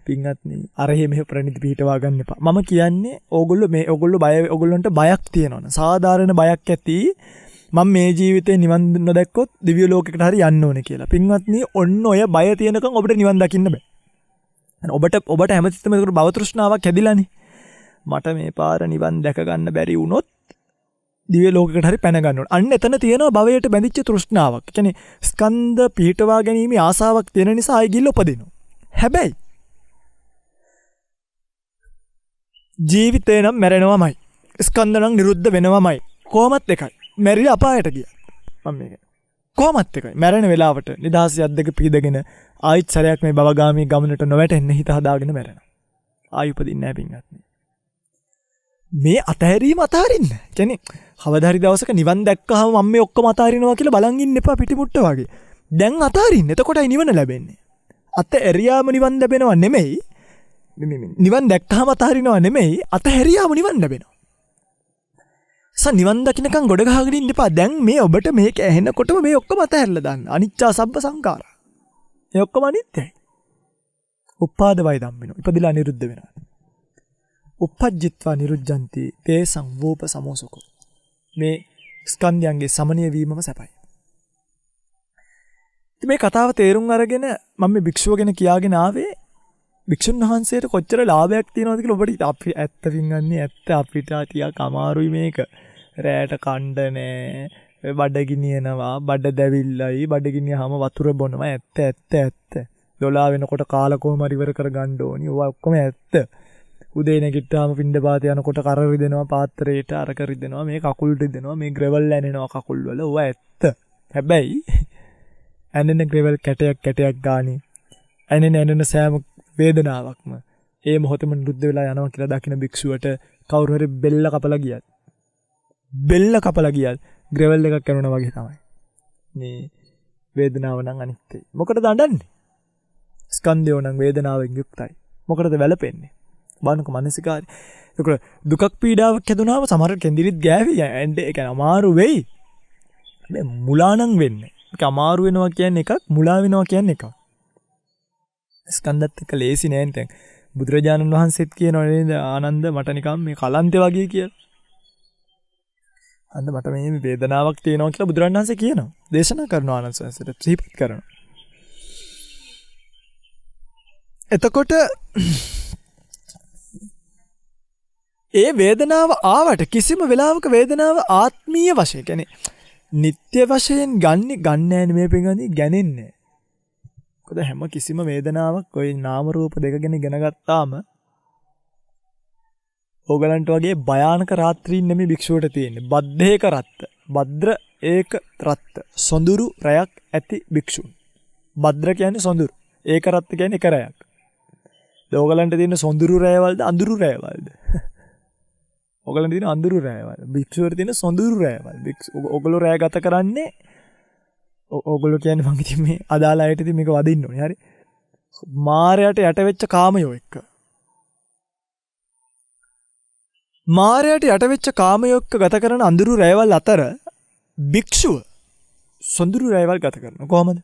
පින්වත්නි අරහෙ මෙහෙ ප්‍රණිත පිටවා ගන්න එපා. මම කියන්නේ ඕගොල්ලෝ බයක් තියෙනවනේ. සාධාරණ බයක් ඇති. මම මේ ජීවිතේ නිවන් නොදැක්කොත් දිව්‍ය ලෝකයකට හරි යන්න ඕනේ කියලා. පින්වත්නි ඔන්න ඔය බය තියෙනකන් ඔබට නිවන් දකින්න බෑ. ඔබට හැමතිස්සෙම ඒකට භව තෘෂ්ණාවක් හැදිලානේ. මට මේ පාර නිවන් දැක ගන්න බැරි වුණොත් දිව්‍ය ලෝකයකට හරි පැන ගන්න ඕන. අන්න එතන තියෙනවා භවයට බැඳිච්ච තෘෂ්ණාවක්. ඒ කියන්නේ ස්කන්ධ පිහිටවා ගැනීමේ ආසාවක් තියෙන නිසා ආයි ගිල්ල උපදිනවා. හැබැයි ජීවිතේ නම් මැරෙනවමයි. ස්කන්ධ නම් නිරුද්ධ වෙනවමයි. කොහොමත් එකයි. මැරිලා අපායට ගියා. මම මේක. කොහොමත් එකයි. මැරෙන වෙලාවට නිදහස් යද්දක පිහිදගෙන ආයිත් සැරයක් මේ භවගාමී ගමනට නොවැටෙන්න හිත හදාගෙන මැරෙනවා. ආයි උපදින්නේ නැහැ පින්වත්නි. මේ අතහැරීම අතහරින්න. කියන්නේ කවදා හරි දවසක නිවන් දැක්කහම මම මේ ඔක්කොම අතහරිනවා කියලා බලන් ඉන්න එපා පිටිමුට්ට වගේ. දැන් අතහරින්න. එතකොටයි නිවන ලැබෙන්නේ. අතහැරියාම නිවන් ලැබෙනවා නෙමෙයි. නිවන් දැක්කහම අතහරිනවා නෙමෙයි. අතහැරියාම නිවන් ලැබෙනවා. නිවන් දකින්නකම් ගොඩ ගහගෙන ඉන්න එපා. දැන් මේ ඔබට මේක ඇහෙනකොටම මේ ඔක්කොම අතහැරලා දාන්න. අනිච්චා සබ්බ සංඛාරා. මේ ඔක්කොම අනිත්‍යයි. උපාද වය ධම්මිනෝ. ඉපදිලා නිරුද්ධ වෙනවා. උපජ්ජිත්වා නිරුද්ධಂತಿ තේ සංවෝප සමෝසකෝ. මේ ස්කන්ධයන්ගේ සමනය වීමම සැපයි. මේ කතාව තේරුම් අරගෙන මම මේ භික්ෂුව ගැන කියාගෙන ආවේ භික්ෂුන් වහන්සේට කොච්චර ලාභයක් තියෙනවද කියලා ඔබට අපි ඇත්ත පින්ගන්නේ ඇත්ත අපිට ටිකක් අමාරුයි මේක. රැයට කණ්ඩ නෑ, බඩගිනියනවා, බඩ දැවිල්ලයි, බඩගිනියහම වතුර බොනවා. ඇත්ත. 12 වෙනකොට කාලා කොහොම හරි ඉවර කරගන්න ඕනි. ඔවා ඔක්කොම ඇත්ත. උදේ නැගිට්ටාම පින්ඩපාත යනකොට කර රිදෙනවා පාත්‍රයට, අරක රිදෙනවා, මේ කකුල් රිදෙනවා, මේ ග්‍රෙවල් ඇනෙනවා කකුල් වල. ඔවා ඇත්ත. හැබැයි ඇනෙන ග්‍රෙවල් කැටයක් ගානේ ඇනෙන සෑම වේදනාවක්ම ඒ මොහොතේම නිරුද්ධ වෙලා යනවා කියලා දකින භික්ෂුවට කවුරු හරි බෙල්ල කපලා ගියත් ග්‍රෙවල් එකක් කරනවා වගේ තමයි. මේ වේදනාව නම් අනිත්‍යයි. මොකටද අඬන්නේ? ස්කන්ධයෝ නම් වේදනාවෙන් යුක්තයි. මොකටද වැළපෙන්නේ? බානක මානසිකාරී. ඒක දුකක් පීඩාවක් හැදුනාම සමහර කෙන්දිරිත් ගෑවි යන්නේ. ඒ කියන්නේ අමාරු වෙයි. මේ මුලා නම් වෙන්නේ. ඒක අමාරු වෙනවා කියන්නේ එකක්, මුලා වෙනවා කියන්නේ එකක්. ස්කන්ධත් එක්ක ලේසි නෑ නේද? බුදුරජාණන් වහන්සේත් කියනවා නේද ආනන්ද මට නිකන් මේ කලන්තේ වගේ කියලා. අන්න මට මේ වේදනාවක් තියෙනවා කියලා බුදුරජාණන් වහන්සේ කියනවා. දේශනා කරනවා ආනන්ද සසට සිහිපත් කරනවා. එතකොට ඒ වේදනාව ආවට කිසිම වෙලාවක වේදනාව ආත්මීය වශයෙන් කියන්නේ නිත්‍ය වශයෙන් ගන්නෑ නෙමෙයි පින්වත්නි ගන්නේ. මොකද හැම කිසිම වේදනාවක් ওই නාම රූප දෙක ගැන ඉගෙන ගත්තාම ඕගලන්ට වගේ භයානක රාත්‍රීන් නෙමෙයි භික්ෂුවට තියෙන්නේ. බද්ධේක රත්ත. භද්‍ර ඒක රත්ත. සොඳුරු රැයක් ඇති භික්ෂුන්. භද්‍ර කියන්නේ සොඳුරු. ඒක රත්ත කියන්නේ එක රැයක්. ඕගලන්ට තියෙන සොඳුරු රැයවලද අඳුරු රැයවලද? ඕගලන්ට තියෙන අඳුරු රැයවල. භික්ෂුවට තියෙන සොඳුරු රැයවල. ඕගොල්ලෝ රැය ගත කරන්නේ ඕගොල්ලෝ කියන්නේ මං ඉතින් මේ අදාළ අයට ඉතින් මේක වදින්න ඕනේ. හරි. මාරයට යට වෙච්ච කාමයෝ එක්ක. මාරයට යට වෙච්ච කාමයෝ එක්ක ගත කරන අඳුරු රැයවල් අතර භික්ෂුව සොඳුරු රැයවල් ගත කරනවා. කොහමද?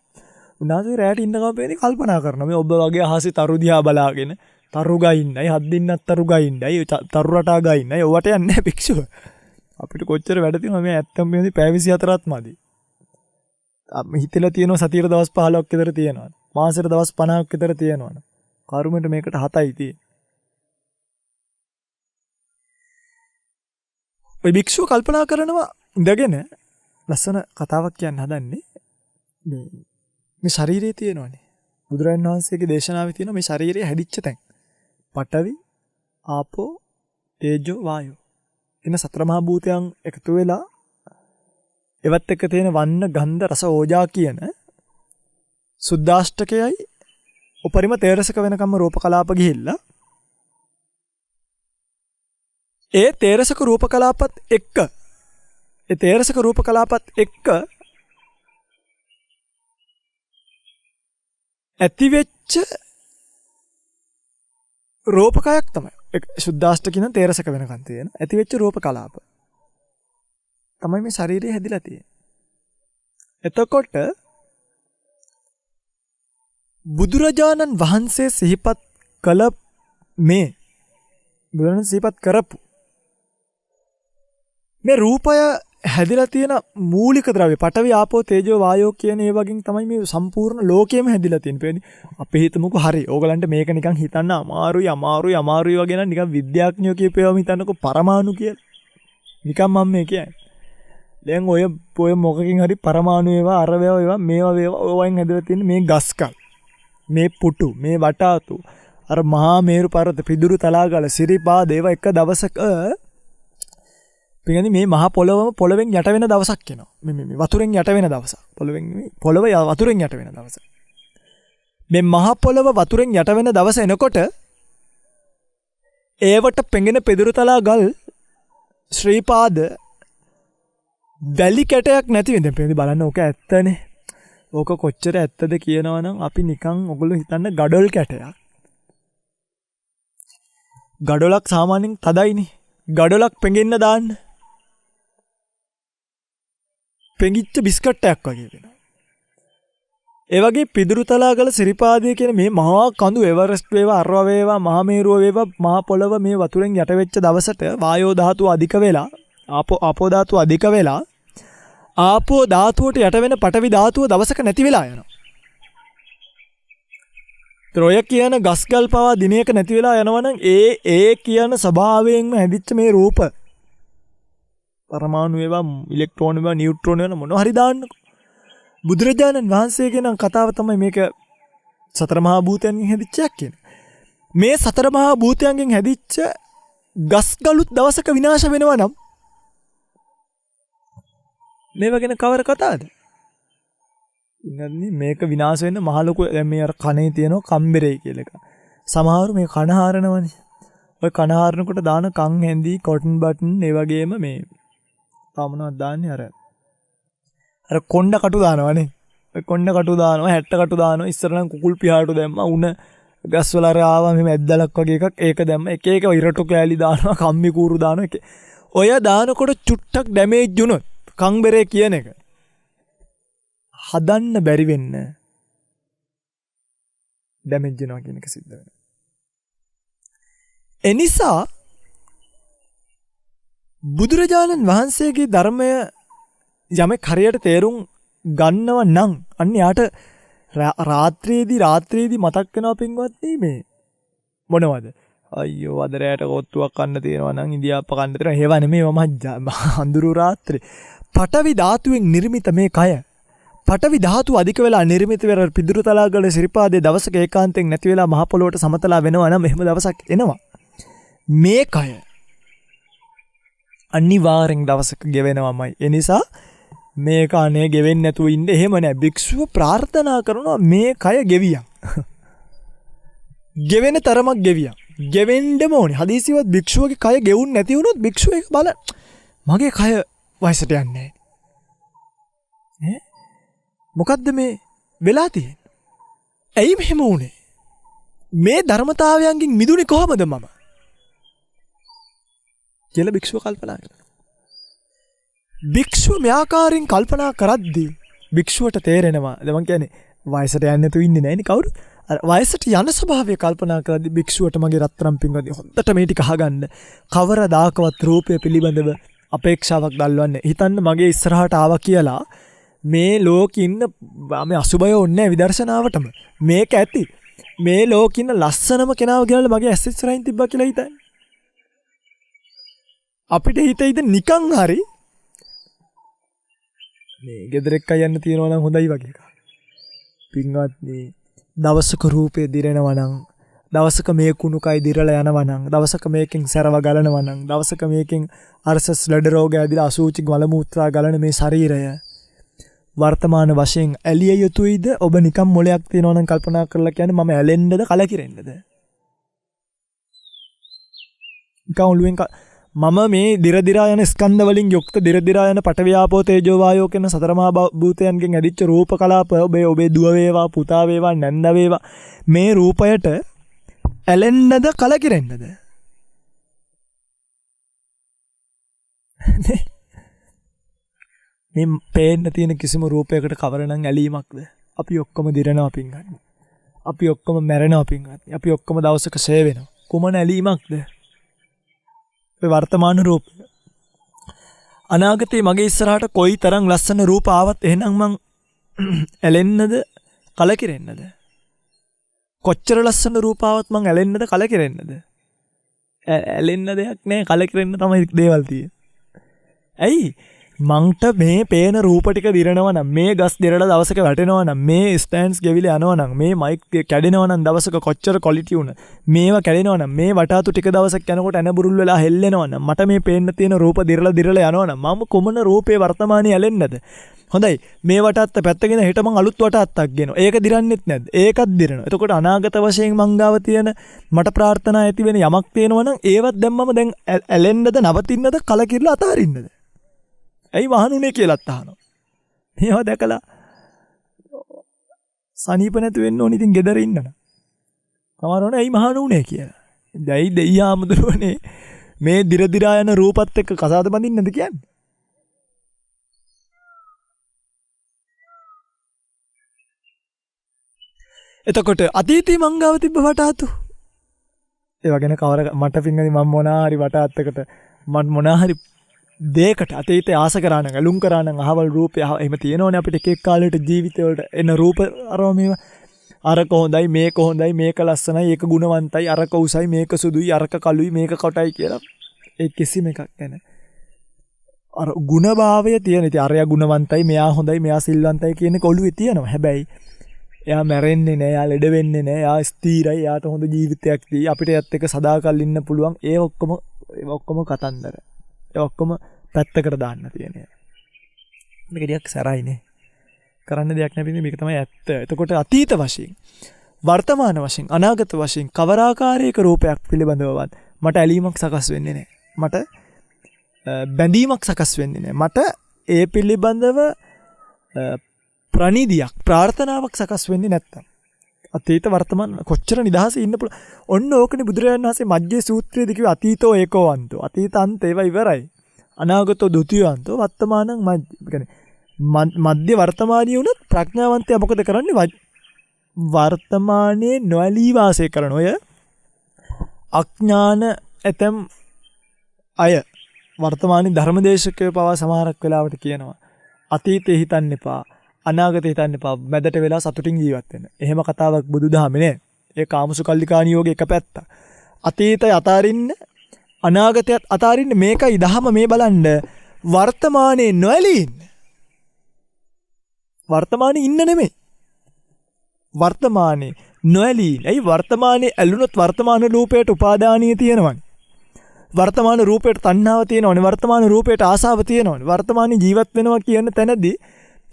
උනාසේ රැයට ඉන්න ගමන් පේන්නේ කල්පනා කරනවා. මේ ඔබ වගේ අහසේ තරු දිහා බලාගෙන තරු ගයින්නයි, හත් දින්නක් තරු ගයින්නයි, තරු රටා ගයින්නයි. ඔවට යන්නේ නැහැ භික්ෂුව. අපිට කොච්චර වැඩ තියෙනවද මේ ඇත්තම මේ පැය 24ක් මදි. හිතලා තියෙනවා සතියේ දවස් 15ක් විතර තියෙනවා. මාසෙට දවස් 50ක් විතර තියෙනවා. කර්මෙට මේකට 7යි තියෙන්නේ. ඔය භික්ෂුව කල්පනා කරනවා ඉඳගෙන ලස්සන කතාවක් කියන්න හදන්නේ. මේ ශරීරයේ තියෙනවනේ. බුදුරජාණන් වහන්සේගේ දේශනාවේ තියෙන මේ ශරීරය හැදිච්ච තැන්. පඨවි, ආපෝ, තේජෝ, වායෝ. එන සතර මහා භූතයන් එකතු වෙලා එවත් එක්ක තියෙන වන්න ගන්ධ රස ඕජා කියන සුද්දාෂ්ටකයයි උපරිම තේරසක වෙනකම්ම රූප කලාප ගිහිල්ලා ඒ තේරසක රූප කලාපත් එක්ක ඇතිවෙච්ච රූපකයක් තමයි සුද්දාෂ්ටකින තේරසක වෙනකන් තියෙන ඇතිවෙච්ච රූප කලාප තමයි මේ ශරීරය හැදිලා තියෙන්නේ. එතකොට බුදුරජාණන් වහන්සේ සිහිපත් කළ මේ බුදුරජාණන් සිහිපත් කරපු මේ රූපය හැදිලා තියෙන මූලික ද්‍රව්‍ය පඨවි ආපෝ තේජෝ වායෝ කියන ඒ වගේ තමයි මේ සම්පූර්ණ ලෝකෙම හැදිලා තියෙන්නේ. අපි හිතමුකෝ හරි ඕගලන්ට මේක නිකන් හිතන්න අමාරුයි වගේ නම් නිකන් විද්‍යාඥයෝ කියපේවම හිතන්නකෝ පරමාණු කියලා. නිකන් මම මේ කියන්නේ. දැන් ඔය මොකකින් හරි පරමාණු ඒවා අර ඒවා මේවා වයින් හැදලා තියෙන මේ ගස්කල් මේ පුටු මේ වටාතු අර මහා මේරු පර්වත පිදුරු තලාගල සිරිපාද ඒවා එක දවසක පිටින් මේ මහා පොළවෙන් යට වෙන දවසක් එනවා. මේ වතුරෙන් යට වෙන දවසක්. පොළව වතුරෙන් යට වෙන දවසක්. මේ මහා පොළව වතුරෙන් යට වෙන දවස එනකොට ඒවට පෙඟෙන පිදුරු තලාගල් ශ්‍රීපාද වැලි කැටයක් නැති වෙන පෙන්දි බලන්න ඕක ඇත්තනේ. ඕක කොච්චර ඇත්තද කියනවා නම් අපි නිකන් ඔගොල්ලෝ හිතන්න ගඩොල් කැටයක්. ගඩොලක් සාමාන්‍යයෙන් තදයිනේ. ගඩොලක් පෙඟෙන්න දාන්න. පෙඟිච්ච බිස්කට් එකක් වගේ වෙනවා. ඒ වගේ පිදුරුතලාගල සිරිපාදය කියන මේ මහා කඳු එවරස්ට් වේවා අරව වේවා මහා මේරුව වේවා මහා පොළව මේ වතුරෙන් යට වෙච්ච දවසට වායෝ ධාතුව අධික වෙලා ආපෝ ධාතුව අධික වෙලා ආපෝ ධාතුවට යට වෙන පඨවි ධාතුව දවසක නැති වෙලා යනවා. ත්‍රොය කියන ගස්ගල් පවා දිනයක නැති වෙලා යනවා නම් ඒ කියන ස්වභාවයෙන්ම හැදිච්ච මේ රූප පරමාණු වේවා ඉලෙක්ට්‍රෝන වේවා නියුට්‍රෝන වේවා මොනවා හරි දාන්නකො. බුදුරජාණන් වහන්සේගේ නම් කතාව තමයි මේක සතර මහා භූතයන්ගෙන් හැදිච්චයක් කියන. මේ සතර මහා භූතයන්ගෙන් හැදිච්ච ගස්ගලුත් දවසක විනාශ වෙනවා නම් මේව ගැන කවර කතාවද? ඉන්නන්නේ මේක විනාශ වෙන්න මහ ලොකු දැන් මේ අර කනේ තියෙන කම්බරේ කියලා එක. සමහරු මේ කන හාරනවනේ. ඔය කන හාරනකොට දාන කන් හැන්දි කොටන් බටන් ඒ වගේම මේ මොනවද දාන්නේ අර කොණ්ඩ කටු දානවනේ. ඔය කොණ්ඩ කටු දානවා, හැට්ට කටු දානවා. ඉස්සර නම් කුකුල් පියාටු දැම්මා. උණ ගස්වල අර ආවා මෙහෙම ඇද්දලක් වගේ එකක්. ඒක දැම්ම. එක එක ඉරටු කෑලි දානවා, කම්මි කූරු දානවා. ඔය දානකොට චුට්ටක් ඩැමේජ් වුණොත් කංබරේ කියන එක හදන්න බැරි වෙන්න ඩැමේජ් වෙනවා කියන එක සිද්ධ වෙනවා. එනිසා බුදුරජාණන් වහන්සේගේ ධර්මය යමෙක් හරියට තේරුම් ගන්නව නම් අන්න යාට රාත්‍රියේදී මතක් වෙනවා පින්වත්නි මේ මොනවද? අයියෝ අද රැයට කොත්තුවක් කන්න තියෙනවා නම් ඉන්දියාප්ප කන්න තියෙනවා. හේව නෙමෙයි මම අඳුරු රාත්‍රී. පඨවි ධාතුවෙන් නිර්මිත මේ කය. පඨවි ධාතුව අධික වෙලා නිර්මිත වෙර පිදුරු තලාගල සිරිපාදේ දවසක ඒකාන්තයෙන් නැති වෙලා මහ පොළොවට සමතලා වෙනවා නම් එහෙම දවසක් එනවා. මේ කය අනිවාර්යෙන් දවසක ගෙවෙනවමයි. ඒ නිසා මේක අනේ ගෙවෙන්නේ නැතුව ඉන්න එහෙම නෑ. භික්ෂුව ප්‍රාර්ථනා කරනවා මේ කය ගෙවියන්. ගෙවෙන තරමක් ගෙවියන්. ගෙවෙන්නම ඕනේ. හදිසියවත් භික්ෂුවගේ කය ගෙවුන් නැති වුණොත් භික්ෂුව ඒක බල මගේ කය වයසට යන්නේ නෑ. මොකද්ද මේ වෙලා තියෙන්නේ? ඇයි මෙහෙම වුනේ? මේ ධර්මතාවයන්ගෙන් මිදුනේ කොහමද මම? කියලා භික්ෂුව කල්පනා කරනවා. භික්ෂුව මේ ආකාරයෙන් කල්පනා කරද්දී භික්ෂුවට තේරෙනවා. දැන් කියන්නේ වයසට යන්නේ නැතු ඉන්නේ නැහෙනි කවුරුත්. අර වයසට යන ස්වභාවය කල්පනා කරද්දී භික්ෂුවට මගේ රත්තරන් පින්වදී හොඳට මේ ටික අහගන්න. කවරදාකවත් රූපය පිළිබඳව අපේක්ෂාවක් දල්වන්නේ. හිතන්න මගේ ඉස්සරහට ආවා කියලා මේ ලෝකේ ඉන්න මේ අසුබය ඕනේ විදර්ශනාවටම. මේක ඇති. මේ ලෝකේ ඉන්න ලස්සනම කෙනාව කියලා මගේ ඇස් ඉස්සරහින් තිබ්බා කියලා හිතන්නේ. අපිට හිතෙයිද නිකන් හරි මේ ගෙදර එක්ක යන්න තියනවා නම් හොඳයි වගේ එකක්. පින්වත්නි දවසක රූපේ දිරෙනවා නම් දවසක මේ කුණුකයි දිරලා යනවා නම් දවසක මේකෙන් සැරව ගලනවා නම් දවසක මේකෙන් අර්සස් ලෙඩ රෝගය ඇදිලා අසුචි මල මුත්‍රා ගලන මේ ශරීරය වර්තමාන වශයෙන් ඇලිය යුතුයිද? ඔබ නිකම් මොලයක් තියනවා නම් කල්පනා කරලා කියන්නේ මම ඇලෙන්නද කලකිරෙන්නද? නිකම් ඔළුවෙන් මම මේ දිරදිරා යන ස්කන්ධ වලින් යුක්ත දිරදිරා යන පඨවි ආපෝ තේජෝ වායෝ කියන සතර මහා භූතයන්ගෙන් ඇදිච්ච රූප කලාප ඔබේ දුව වේවා පුතා වේවා නැන්ද වේවා මේ රූපයට ඇලෙන්නද කලකිරෙන්නද? මේ පේන්න තියෙන කිසිම රූපයකට කවරනම් ඇලීමක්ද? අපි ඔක්කොම දිරනවා පින්ගන්න. අපි ඔක්කොම මැරෙනවා පින්ගන්න. අපි ඔක්කොම දවසක ෂේ වෙනවා. කුමන ඇලීමක්ද? වර්තමාන රූප අනාගතේ මගේ ඉස්සරහට කොයි තරම් ලස්සන රූප ආවත් එහෙනම් මං ඇලෙන්නද කලකිරෙන්නද? කොච්චර ලස්සන රූප ආවත් මං ඇලෙන්නද කලකිරෙන්නද? ඇලෙන්න දෙයක් නෑ, කලකිරෙන්න තමයි දේවල් තියෙන්නේ. ඇයි මංට මේ පේන රූප ටික දිරනවා නම් මේ ගස් දිරලා දවසක වැටෙනවා නම් මේ ස්ටෑන්ඩ්ස් ගෙවිලා යනවා නම් මේ මයික් කැඩෙනවා නම් දවසක කොච්චර ක්වොලිටි උන මේවා කැඩෙනවා නම් මේ වටාතු ටික දවසක් යනකොට එන බුරුල් වෙලා හෙල්ලෙනවා නම් මට මේ පේන්න තියෙන රූප දිරලා යනවා නම් මම කොමන රූපේ වර්තමානයේ ඇලෙන්නද? හොඳයි මේ වටාත්ත පැත්තගෙන හෙට මං අලුත් වටාත්තක් ගෙනවා. ඒක දිරන්නෙත් නැද්ද? ඒකත් දිරනවා. එතකොට අනාගත වශයෙන් මං ගාව තියෙන මට ප්‍රාර්ථනා ඇති වෙන යමක් තියෙනවා නම් ඒවත් දැම්මම දැන් ඇලෙන්නද නවතින්නද කලකිරලා අතහරින්නද? ඇයි වහනුනේ කියලාත් අහනවා. මේවා දැකලා සනීප නැතු වෙන්න ඕනේ ඉතින් ගෙදර ඉන්න. සමහරවනේ ඇයි මහනුනේ කියලා. දැයි දෙයියාමුදුරනේ මේ දිරදිරා යන රූපත් එක්ක කසාද බඳින්නද කියන්නේ? එතකොට අතීතී මංගාව තිබ්බ වටාතු. ඒවා ගැන කවර මට පින්නදි මම මොනාහරි වටාත්තකට මම මොනාහරි දෙයකට අතීතේ ආස කරා නම් ඇලුම් කරා නම් අහවල් රූපය එහෙම තියෙනවනේ අපිට එක එක කාලෙට ජීවිතේ වලට එන රූප අරව මේවා අරක හොඳයි මේක හොඳයි මේක ලස්සනයි ඒක ගුණවන්තයි අරක උසයි මේක සුදුයි අරක කළුයි මේක කොටයි කියලා ඒ කිසිම එකක් නැහැ. අර ගුණභාවය තියෙන ඉතින් අරයා ගුණවන්තයි මෙයා හොඳයි මෙයා සිල්වන්තයි කියන එක ඔළුවේ තියෙනවා. හැබැයි එයා මැරෙන්නේ නැහැ, එයා ලෙඩ වෙන්නේ නැහැ, එයා ස්ථිරයි, එයාට හොඳ ජීවිතයක් දී අපිට යත් එක සදාකල් ඉන්න පුළුවන්. ඒ ඔක්කොම කතන්දර. ඒ ඔක්කොම පැත්තකට දාන්න තියෙනවා. මේක ටිකක් සැරයිනේ. කරන්න දෙයක් නැපින්නේ මේක තමයි ඇත්ත. එතකොට අතීත වශයෙන්, වර්තමාන වශයෙන්, අනාගත වශයෙන් කවරාකාරයක රූපයක් පිළිබඳවවත් මට ඇලීමක් සකස් වෙන්නේ නැහැ. මට බැඳීමක් සකස් වෙන්නේ නැහැ. මට ඒ පිළිබඳව ප්‍රණීතියක් ප්‍රාර්ථනාවක් සකස් වෙන්නේ නැත්තම් අතීත වර්තමාන කොච්චර නිදහසේ ඉන්න පුළුවන්. ඔන්න ඕකනේ බුදුරජාණන් වහන්සේ මජ්ජේ සූත්‍රයේදී කිව්ව අතීතෝ ඒකෝවන්තෝ. අතීත අන්ත ඒවා ඉවරයි. අනාගතෝ ဒ ුතියවන්තෝ වර්තමානං මධ්‍ය වර්තමානීය උනත් ප්‍රඥාවන්තයා මොකද කරන්නේ? වර්තමානයේ නොඇලී වාසය කරන ඔය අඥාන ඇතම් අය වර්තමානයේ ධර්මදේශකයෝ පවා සමහරක් වෙලාවට කියනවා අතීතේ හිතන්න එපා. අනාගතේ හිතන්න එපා. මැදට වෙලා සතුටින් ජීවත් වෙන්න. එහෙම කතාවක් බුදුදහමේ නෑ. ඒ කාමසුකල්ලිකාණී යෝගේ එක පැත්ත. අතීතය අතාරින්න, අනාගතයත් අතාරින්න මේකයි දහම මේ බලන්න. වර්තමානයේ නොඇලී ඉන්න. වර්තමානයේ ඉන්න නෙමෙයි. වර්තමානයේ නොඇලී. ඇයි වර්තමානයේ ඇලුනොත් වර්තමාන රූපයට උපාදානිය තියෙනවනේ. වර්තමාන රූපයට තණ්හාව තියෙනවනේ. වර්තමාන රූපයට ආසාව තියෙනවනේ. වර්තමානයේ ජීවත් වෙනවා කියන තැනදී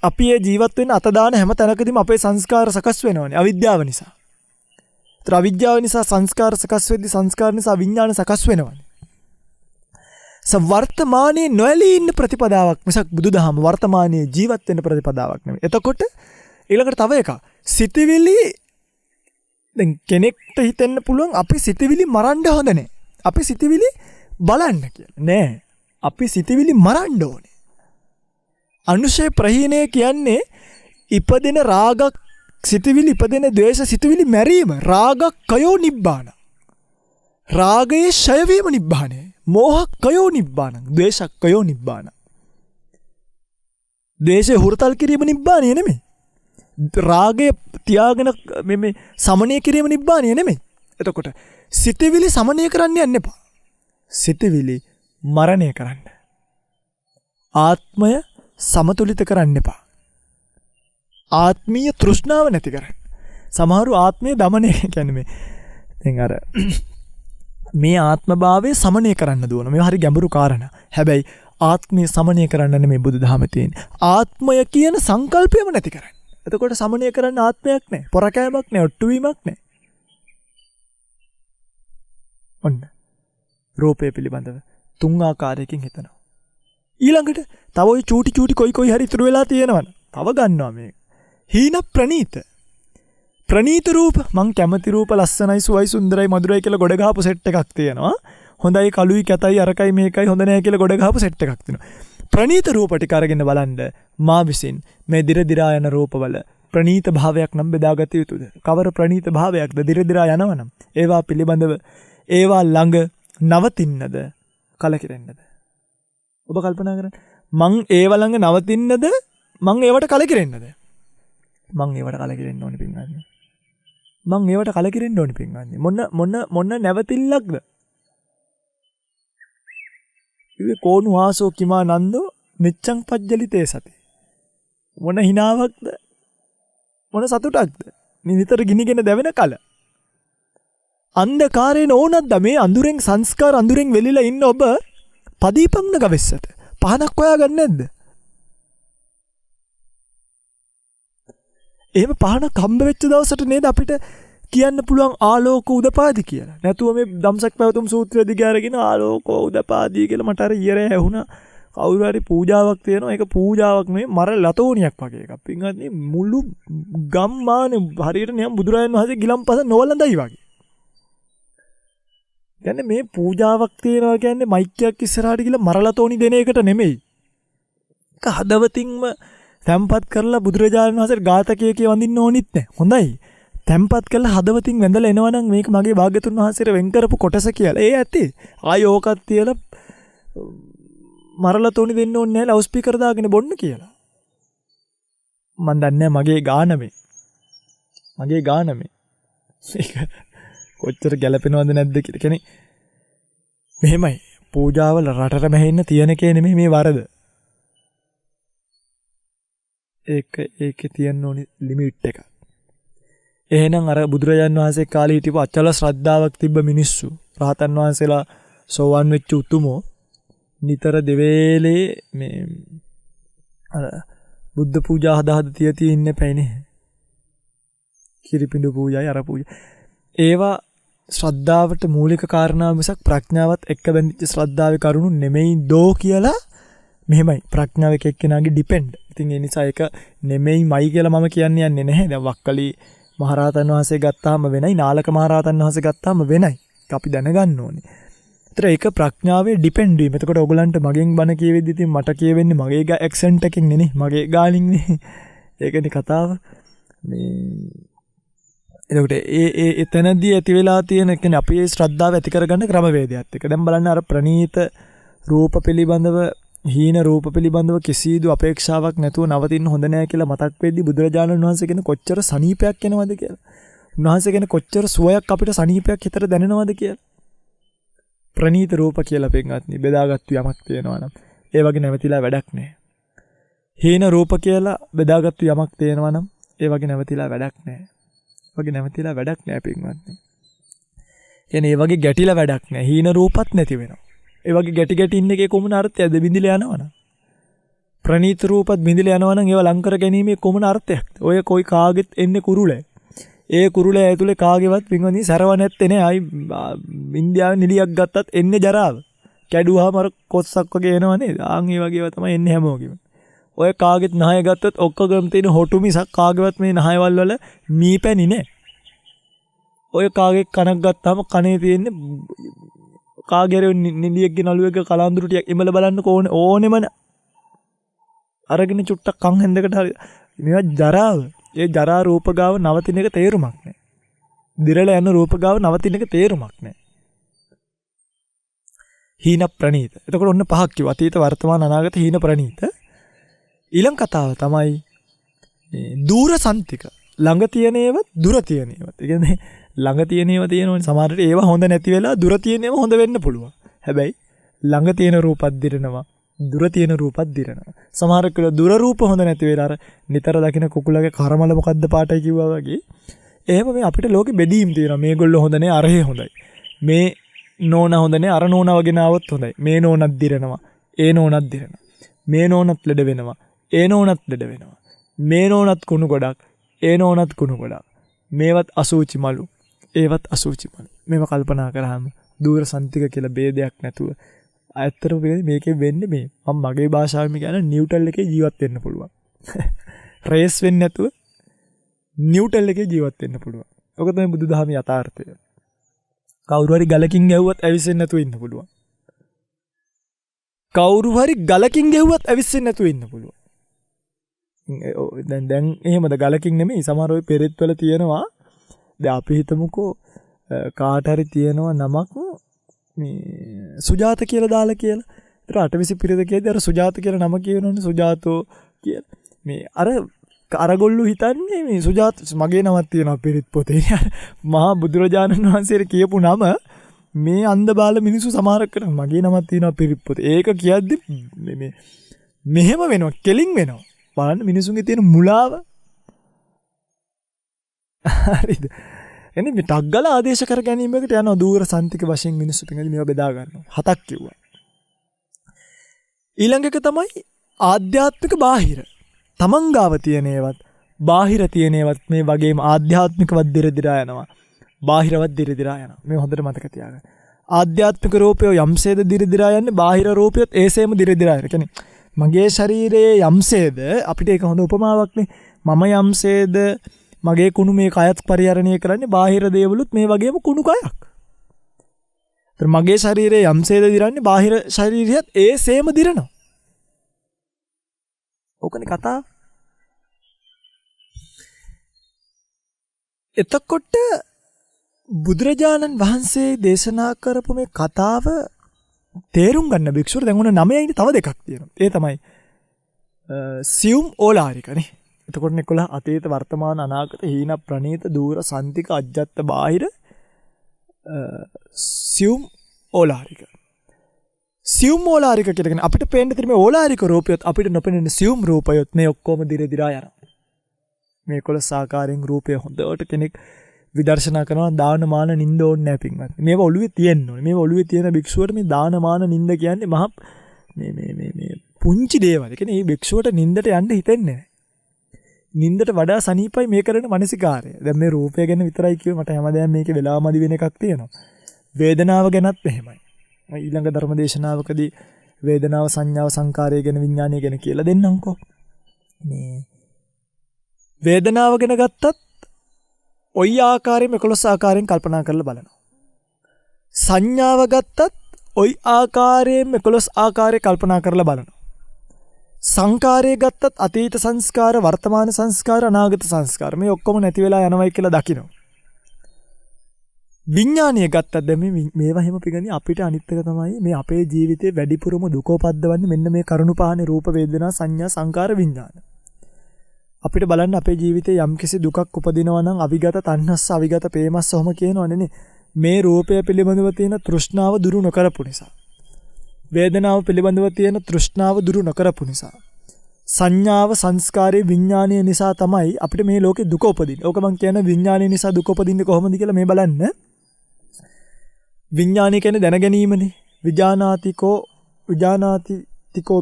අපි ඒ ජීවත් වෙන්න අත දාන හැම තැනකදීම අපේ සංස්කාර සකස් වෙනවනේ අවිද්‍යාව නිසා. ඒතර අවිද්‍යාව නිසා සංස්කාර සකස් වෙද්දී සංස්කාර නිසා විඥාන සකස් වෙනවනේ. වර්තමානයේ නොඇලී ඉන්න ප්‍රතිපදාවක් මිසක් බුදුදහම වර්තමානයේ ජීවත් වෙන්න ප්‍රතිපදාවක් නෙමෙයි. එතකොට ඊළඟට තව එකක්. සිතවිලි දැන් කෙනෙක්ට හිතෙන්න පුළුවන් අපි සිතවිලි මරන්න හොඳ නැහැ. අපි සිතවිලි බලන්න කියලා. නෑ. අපි සිතවිලි මරන්න ඕනේ. අනුශය ප්‍රහීනය කියන්නේ ඉපදෙන රාගක් සිතවිලි ඉපදෙන ද්වේෂ සිතවිලි මැරීම. රාගක්කයෝ නිබ්බාන. රාගයේ ඡය වීම නිබ්බානයි. මෝහක්කයෝ නිබ්බාන. ද්වේෂක්කයෝ නිබ්බාන. ද්වේෂය හුරතල් කිරීම නිබ්බානිය නෙමෙයි. රාගය තියාගෙන මේ සමනය කිරීම නිබ්බානිය නෙමෙයි. එතකොට සිතවිලි සමනය කරන්න යන්න එපා. සිතවිලි මරණය කරන්න. ආත්මය සමතුලිත කරන්න එපා. ආත්මීය තෘෂ්ණාව නැති කරන්න. සමහරු ආත්මය දමනය කියන්නේ මේ ආත්මභාවය සමනය කරන්න දුවන. මේ හරි ගැඹුරු කාරණා. හැබැයි ආත්මය සමනය කරන්න නෙමෙයි බුදුදහම තියෙන්නේ. ආත්මය කියන සංකල්පයම නැති කරන්න. එතකොට සමනය කරන්න ආත්මයක් නැහැ. පොරකෑමක් නැහැ. ඔට්ටුවීමක් නැහැ. ඔන්න රූපය පිළිබඳව තුන් ආකාරයකින් හිතනවා. ඊළඟට තව ওই චූටි කොයි හරි ඉතුරු වෙලා තියෙනවනේ. තව ගන්නවා මේක. හීන ප්‍රනීත. ප්‍රනීත රූප මං කැමති රූප ලස්සනයි සුවයි සුන්දරයි මధుරයි කියලා ගොඩ ගහපු සෙට් එකක් තියෙනවා. හොඳයි කළුයි කැතයි අරකයි මේකයි හොඳ නැහැ කියලා ගොඩ ගහපු සෙට් එකක් තියෙනවා. ප්‍රනීත රූප ටික අරගෙන බලන්න මා විසින් මේ දිරදිරා යන රූපවල ප්‍රනීත භාවයක් නම් බෙදාගත යුතුද? කවර ප්‍රනීත භාවයක්ද දිරදිරා යනවනම් ඒවා පිළිබඳව ඒවා ළඟ නවතින්නද කලකිරෙන්නද? ඔබ කල්පනා කරන්න. මං ඒව ළඟ නවතින්නද මං ඒවට කලකිරෙන්නද? මං ඒවට කලකිරෙන්න ඕනි පින්වත්නි. මං ඒවට කලකිරෙන්න ඕනි පින්වත්නි. මොන නැවතිල්ලක්ද? ඉවේ කෝණු ආසෝ කිමා නන්දෝ නිච්ඡං පජ්ජලිතේ සති. මොන හිනාවක්ද? මොන සතුටක්ද? නිතර ගිනිගෙන දැවෙන කල. අන්ධකාරයෙන් ඕනක්ද මේ අඳුරෙන් සංස්කාර අඳුරෙන් වෙලිලා ඉන්න ඔබ පදීපංන ගවෙස්සත. පහනක් හොයාගන්නේ නැද්ද? එහෙම පහනක් හම්බ වෙච්ච දවසට නේද අපිට කියන්න පුළුවන් ආලෝක උදපාදි කියලා. නැතුව මේ ධම්සක් පැවතුම් සූත්‍රය දිගේ අරගෙන ආලෝක උදපාදි කියලා මට අර ඊයර ඇහුණා. කවුරු හරි පූජාවක් තියෙනවා. ඒක පූජාවක් නෙවෙයි මර ලතෝනියක් වගේ එකක්. පින්වත්නි මුළු ගම්මානේ හරියට නියම් බුදුරජාණන් වහන්සේ ගිලම්පස නොවලඳයි වගේ. කියන්නේ මේ පූජාවක් තියෙනවා කියන්නේ මයික්යක් ඉස්සරහට ගිහලා මරලතෝනි දෙන එකට නෙමෙයි. ඒක හදවතින්ම තැම්පත් කරලා බුදුරජාණන් වහන්සේට ගාතකයේ වඳින්න ඕනිත් නැහැ. හොඳයි. තැම්පත් කරලා හදවතින් වැඳලා එනවා නම් මේක මගේ භාග්‍යතුන් වහන්සේට වෙන් කරපු කොටස කියලා. ඒ ඇති. ආය ඕකත් තියලා මරලතෝනි දෙන්න ඕනේ නැහැ ලවුඩ් ස්පීකර් දාගෙන බොන්න කියලා. මන් දන්නේ මගේ ගාන මේ. මගේ ගාන මේ. ඒක කොච්චර ගැළපෙනවද නැද්ද කියලා. කියන්නේ මෙහෙමයි. පූජාවල රටට මෙහෙන්න තියෙන කේ නෙමෙයි මේ වරද. ඒකේ තියෙන්න ඕනි ලිමිට් එක. එහෙනම් අර බුදුරජාන් වහන්සේ කාලේ හිටපු අචල ශ්‍රද්ධාවක් තිබ්බ මිනිස්සු රහතන් වහන්සේලා සෝවන් වෙච්ච උතුමෝ නිතර දෙවේලේ මේ අර බුද්ධ පූජා හදා තිය ඉන්න පැයිනේ. කිරිපිඬු පූජායි අර පූජා. ඒවා ශ්‍රද්ධාවට මූලික කාරණා මිසක් ප්‍රඥාවත් එක්ක බැඳිච්ච ශ්‍රද්ධාවේ කරුණු නෙමෙයි දෝ කියලා මෙහෙමයි ප්‍රඥාව එක එක්කෙනාගේ ඩිපෙන්ඩ්. ඉතින් ඒ නිසා ඒක නෙමෙයි මයි කියලා මම කියන්නේ යන්නේ නැහැ. දැන් වක්කලි මහරහතන් වහන්සේ ගත්තාම වෙනයි නාලක මහරහතන් වහන්සේ ගත්තාම වෙනයි. අපි දැනගන්න ඕනේ. ඒතර ඒක ප්‍රඥාවේ ඩිපෙන්ඩ් වීම. එතකොට ඔයගලන්ට මගෙන් බණ කියවෙද්දි ඉතින් මට කියවෙන්නේ මගේ ඇක්සන්ට් එකකින් නෙනේ මගේ ගාලින් නේ. ඒකනේ කතාව. මේ එතකොට එතනදී ඇති වෙලා තියෙන කියන්නේ අපි ඒ ශ්‍රද්ධාව ඇති කරගන්න ක්‍රමවේදයක්. ඒක දැන් බලන්න අර ප්‍රනීත රූප පිළිබඳව හීන රූප පිළිබඳව කිසිදු අපේක්ෂාවක් නැතුව නවතින්න හොඳ නැහැ කියලා මතක් වෙද්දී බුදුරජාණන් වහන්සේ කියන කොච්චර සනීපයක් එනවද කියලා. උන්වහන්සේ කියන කොච්චර සුවයක් අපිට සනීපයක් හිතට දැනෙනවද කියලා. ප්‍රනීත රූප කියලා පින්වත්නි බෙදාගත්තු යමක් තියෙනවා නම් ඒ වගේ නැවතිලා වැඩක් නැහැ. හීන රූප කියලා බෙදාගත්තු යමක් තියෙනවා නම් ඒ වගේ නැවතිලා වැඩක් නැහැ. වගේ නැවතිලා වැඩක් නැහැ පින්වත්නි. කියන්නේ ඒ වගේ ගැටිලා වැඩක් නැහැ. හීන රූපත් නැති වෙනවා. ඒ වගේ ගැටි ඉන්න එකේ කොමුණ අර්ථයක්ද බිඳිලා යනවනම් ප්‍රනීත රූපත් බිඳිලා යනවනම් ඒව ලං කර ගැනීමේ කොමුණ අර්ථයක්ද ඔය කොයි කාගෙත් එන්නේ කුරුලේ ඒ කුරුලේ ඇතුලේ කාගේවත් පින්වත්නි සරව නැත්තේ නේ ආයි ඉන්දියාවේ නිලියක් ගත්තත් එන්නේ ජරාව කැඩුවාම අර කොස්සක් වගේ එනව නේද ආන් ඒ වගේව තමයි එන්නේ හැමෝගෙම ඔය කාගෙත් නහය ගත්තත් ඔක්කොගම තියෙන හොටු මිසක් කාගේවත් මේ නහයවල් වල මීපැණි නේ ඔය කාගේ කනක් ගත්තාම කනේ තියෙන්නේ කාගේර නිලියෙක්ගේ නළුවෙක්ගේ කලාඳුරු ටිකක් ඉමල බලන්න ඕනෙම අරගෙන චුට්ටක් කන් හැන්දකට හරි මේවා ජරාව. ඒ ජරා රූප ගාව නවතින එක තේරුමක් නැහැ. දිරල යන රූප ගාව නවතින එක තේරුමක් නැහැ. හීන ප්‍රනීත. එතකොට ඔන්න පහක් කිව්වා. අතීත වර්තමාන අනාගත හීන ප්‍රනීත. ඊළඟ කතාව තමයි දූර සන්තික. ළඟ තියෙන ඒවා දුර තියෙන ඒවා. ඒ කියන්නේ ළඟ තියෙන ඒවා තියෙනවනේ සමහරට ඒවා හොඳ නැති වෙලා දුර තියෙන ඒවා හොඳ වෙන්න පුළුවන්. හැබැයි ළඟ තියෙන රූපත් දිරනවා, දුර තියෙන රූපත් දිරනවා. සමහර කල දුර රූප හොඳ නැති වෙලා අර නිතර දකින්න කුකුලගේ කරමල මොකද්ද පාටයි කිව්වා වගේ. එහෙම මේ අපිට ලෝකෙ බෙදීම් තියෙනවා. මේගොල්ලෝ හොඳ නැහැ, අරහේ හොඳයි. මේ නෝනා හොඳ නැහැ, අර නෝනා වගේ නාවොත් හොඳයි. මේ නෝනත් දිරනවා, ඒ නෝනත් දිරනවා. මේ නෝනත් ලෙඩ වෙනවා, ඒ නෝනත් ලෙඩ වෙනවා. මේ නෝනත් කුණු ගොඩක්, ඒ නෝනත් කුණු ගොඩක්. මේවත් අසූචි මලු. ඒවත් අසූචි මලු. මේව කල්පනා කරාම දූර සන්තික කියලා ભેදයක් නැතුව ඇත්තටම මේකේ වෙන්නේ මේ මම මගේ භාෂාවෙන් කියන නිව්ටල් එකේ ජීවත් වෙන්න පුළුවන්. රේස් වෙන්නේ නැතුව නිව්ටල් එකේ ජීවත් වෙන්න පුළුවන්. ඔක තමයි බුදුදහමේ යථාර්ථය. කවුරු හරි ගලකින් ගැව්වත් ඇවිස්සෙන්නේ නැතුව ඉන්න පුළුවන්. කවුරු හරි ගලකින් ගැව්වත් ඇවිස්සෙන්නේ නැතුව ඉන්න පුළුවන්. දැන් එහෙමද ගලකින් නෙමෙයි සමහර ඔය පෙරෙත් වල තියෙනවා දැන් අපි හිතමුකෝ කාට හරි තියෙනවා නමක් මේ සුජාත කියලා දාලා කියලා. ඒතර අටවිසි පිරිදකේදී අර සුජාත කියලා නම කියනෝනේ සුජාතෝ කියලා. මේ අරගොල්ලෝ හිතන්නේ මේ සුජාත මගේ නමක් තියෙනවා පිරිත් පොතේ. මහා බුදුරජාණන් වහන්සේට කියපු නම මේ අන්ධ බාල මිනිස්සු සමහරක් කරන මගේ නමක් තියෙනවා පිරිත් පොතේ. ඒක කියද්දි මේ මෙහෙම වෙනවා කෙලින් වෙනවා. බලන්න මිනිසුන්ගේ තියෙන මුලාව. හරිද? එන්නේ මේ ටග්ගල ආදේශ කර ගැනීමකට යනවා දූර සන්තික වශයෙන් මිනිස්සු පිටින් මේවා බෙදා ගන්නවා. හතක් කිව්වා. ඊළඟ එක තමයි ආධ්‍යාත්මික බාහිර. තමන් ගාව තියෙන ඒවත් බාහිර තියෙනේවත් මේ වගේම ආධ්‍යාත්මිකවත් දිරදිරා යනවා. බාහිරවත් දිරදිරා යනවා. මේ හොඳට මතක තියාගන්න. ආධ්‍යාත්මික රූපය යම්සේද දිරදිරා යන්නේ බාහිර රූපයත් ඒසේම දිරදිරා යනවා. කියන්නේ මගේ ශරීරයේ යම්සේද අපිට ඒක හොඳ උපමාවක්නේ. මම යම්සේද මගේ කුණු මේ කයත් පරිහරණය කරන්නේ බාහිර දේවලුත් මේ වගේම කුණු කයක්. මගේ ශරීරයේ යම්සේද දිරන්නේ බාහිර ශරීරයත් ඒසේම දිරනවා. ඕකනේ කතාව. එතකොට බුදුරජාණන් වහන්සේ දේශනා කරපු මේ කතාව තේරුම් ගන්න භික්ෂුවට දැන් උන 9යිනේ තව දෙකක් තියෙනවා. ඒ තමයි සියුම් ඕලාරිකනේ. එතකොට 11 අතීත වර්තමාන අනාගත හීන ප්‍රනීත දූර සන්තික අජ්ජත් බාහිර සියුම් ඕලාරික. සියුම් ඕලාරික කියලා කියන්නේ අපිට පේන්න තියෙන මේ ඕලාරික රූපයත් අපිට නොපෙනෙන සියුම් රූපයත් මේ ඔක්කොම දිරදිරා යනවා. මේ 11 ආකාරයෙන් රූපය හොඳට කෙනෙක් විදර්ශනා කරනවා දාන මාන නින්ද ඕනේ නැහැ පින්වත්. මේව ඔළුවේ තියෙන්න ඕනේ. මේව ඔළුවේ තියෙන භික්ෂුවට මේ දාන මාන නින්ද කියන්නේ මහ මේ පුංචි දේවල්. ඒ කියන්නේ මේ භික්ෂුවට නින්දට යන්න හිතෙන්නේ නැහැ. නින්දට වඩා සනීපයි මේ කරන මානසිකාරය. දැන් මේ රූපය ගැන විතරයි කිව්වේ මට හැමදාම මේකේ වෙලාමදි වෙන එකක් තියෙනවා. වේදනාව ගැනත් එහෙමයි. මම ඊළඟ ධර්මදේශනාවකදී වේදනාව සංඥාව සංකාරය ගැන විඥානය ගැන කියලා දෙන්නම්කෝ. මේ වේදනාව ගැන ගත්තත් ඔය ආකාරයෙන් 11 ආකාරයෙන් කල්පනා කරලා බලනවා. සංඥාව ගත්තත් ඔය ආකාරයෙන් 11 ආකාරයෙන් කල්පනා කරලා බලනවා. සංකාරය ගත්තත් අතීත සංස්කාර, වර්තමාන සංස්කාර, අනාගත සංස්කාර මේ ඔක්කොම නැති වෙලා යනවයි කියලා දකිනවා. විඥානීය ගත්තත් දැන් මේවා හැම පිළිගන්නේ අපිට අනිත් එක තමයි මේ අපේ ජීවිතේ වැඩිපුරම දුක උපද්දවන්නේ මෙන්න මේ කරුණු පහනේ රූප වේදනා සංඥා සංකාර විඥාන. අපිට බලන්න අපේ ජීවිතේ යම්කිසි දුකක් උපදිනවා නම් අවිගත තණ්හස්ස අවිගත ප්‍රේමස්ස ඔහම කියනවනේ මේ රූපය පිළිබඳව තියෙන තෘෂ්ණාව දුරු නොකරපු නිසා. වේදනාව පිළිබඳව තියෙන තෘෂ්ණාව දුරු නොකරපු නිසා. සංඥාව සංස්කාරයේ විඥානීය නිසා තමයි අපිට මේ ලෝකේ දුක උපදින්නේ. ඕක මං කියන විඥානීය නිසා දුක උපදින්නේ කොහොමද කියලා මේ බලන්න. විඥානීය කියන්නේ දැන ගැනීමනේ. විඥානාතිකෝ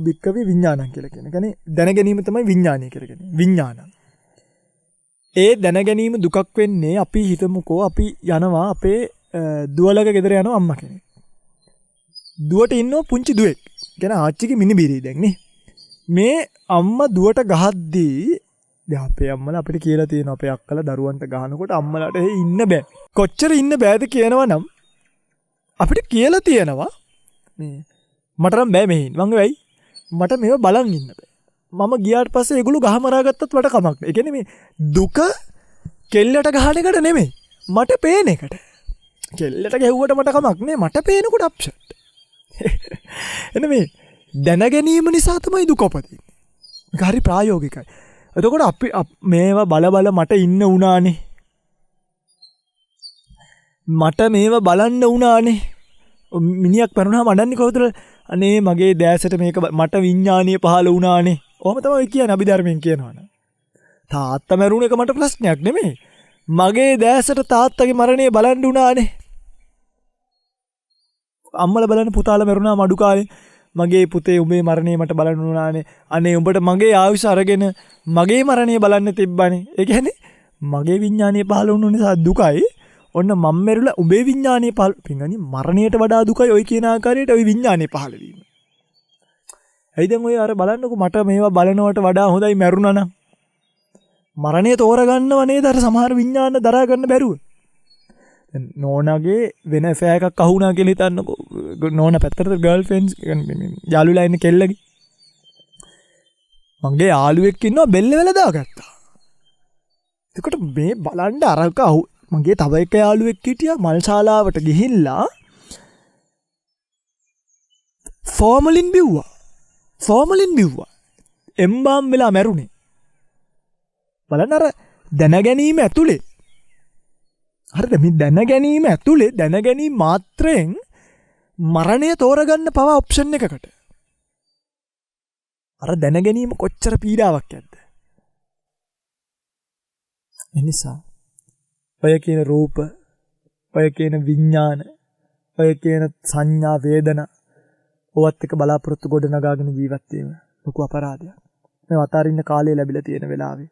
භික්කවේ විඥානං කියලා කියන. කියන්නේ දැන ගැනීම තමයි විඥානීය කියලා කියන්නේ. විඥානං. ඒ දැන ගැනීම දුකක් වෙන්නේ අපි හිතමුකෝ අපි යනවා අපේ දුවලක ගෙදර යනවා අම්මා කෙනෙක්. දුවට ඉන්නව පුංචි දුවෙක්. කියන්නේ ආච්චිගේ මිනිබිරි දැන් නේ. මේ අම්මා දුවට ගහද්දී දැන් අපේ අම්මලා අපිට කියලා තියෙනවා අපේ අක්කලා දරුවන්ට ගහනකොට අම්මලාට ඉන්න බෑ. කොච්චර ඉන්න බෑද කියනවනම් අපිට කියලා තියෙනවා මේ මට නම් බෑ මෙහෙ ඉන්න. මං වෙයි මට මේව බලන් ඉන්න බෑ. මම ගියාට පස්සේ ඒගොල්ලෝ ගහ මරා ගත්තත් මට කමක් නෑ. ඒ කියන්නේ මේ දුක කෙල්ලට ගහන එකට නෙමෙයි. මට පේන එකට. කෙල්ලට ගැහුවට මට කමක් නෑ. මට පේනකොට අප්සෙට්. එන්න මේ දැන ගැනීම නිසා තමයි දුක උපදින්නේ. මේක හරි ප්‍රායෝගිකයි. එතකොට අපි මේවා බල මට ඉන්න උනානේ. මට මේවා බලන්න උනානේ. මිනිහක් පරුණාම අඬන්නේ කොහොමද? අනේ මගේ දැසට මේක මට විඥානීය පහළ වුණානේ. කොහොම තමයි කියන්නේ අභිධර්මයෙන් කියනවනේ. තාත්තා මරුණ එක මට ප්‍රශ්නයක් නෙමෙයි. මගේ දැසට තාත්තගේ මරණය බලන්න උනානේ. අම්මලා බලන්න පුතාලා මරුණා මඩු කාලේ. මගේ පුතේ උඹේ මරණය මට බලන්න උනානේ. අනේ උඹට මගේ ආයුෂ අරගෙන මගේ මරණය බලන්න තිබ්බනේ. ඒ කියන්නේ මගේ විඥානීය පහළ වුණු නිසා දුකයි. ඔන්න මම මෙරුලා උඹේ විඥානීය පහළ පින්ගනි මරණයට වඩා දුකයි ඔය කියන ආකාරයට ඔය විඥානීය පහළ වීම. ඇයි දැන් ඔය අර බලන්නකෝ මට මේවා බලනවට වඩා හොඳයි මරුණා නම්. මරණය තෝරගන්නව නේද අර සමහර විඥාන දරා ගන්න බැරුව. නෝනාගේ වෙන ෆෑ එකක් අහුණා කියලා හිතන්නකෝ. නෝනා පැත්තට ගර්ල් ෆ්‍රෙන්ඩ්ස් යාළුවලා ඉන්න කෙල්ලගේ. මගේ යාළුවෙක් ඉන්නවා බෙල්ල වෙලා දාගත්තා. එතකොට මේ බලන්න අරක මගේ තව එක යාළුවෙක් හිටියා මල් ශාලාවට ගිහිල්ලා ෆෝමලින් බිව්වා. එම්බාම් වෙලා මැරුණේ. බලන්න අර දැනගැනීම ඇතුලේ. හරිද? මේ දැනගැනීම ඇතුලේ දැනගැනීම මාත්‍රයෙන් මරණය තෝරගන්න පව ඔප්ෂන් එකකට. අර දැනගැනීම කොච්චර පීඩාවක් ඇද්ද? එනිසා ඔය කියන රූප, ඔය කියන විඥාන, ඔය කියන සංඥා වේදනා ඔවත් එක බලාපොරොත්තු ගොඩ නගාගෙන ජීවත් වීම ලොකු අපරාධයක්. මේ අතාරින්න කාලය ලැබිලා තියෙන වෙලාවේ.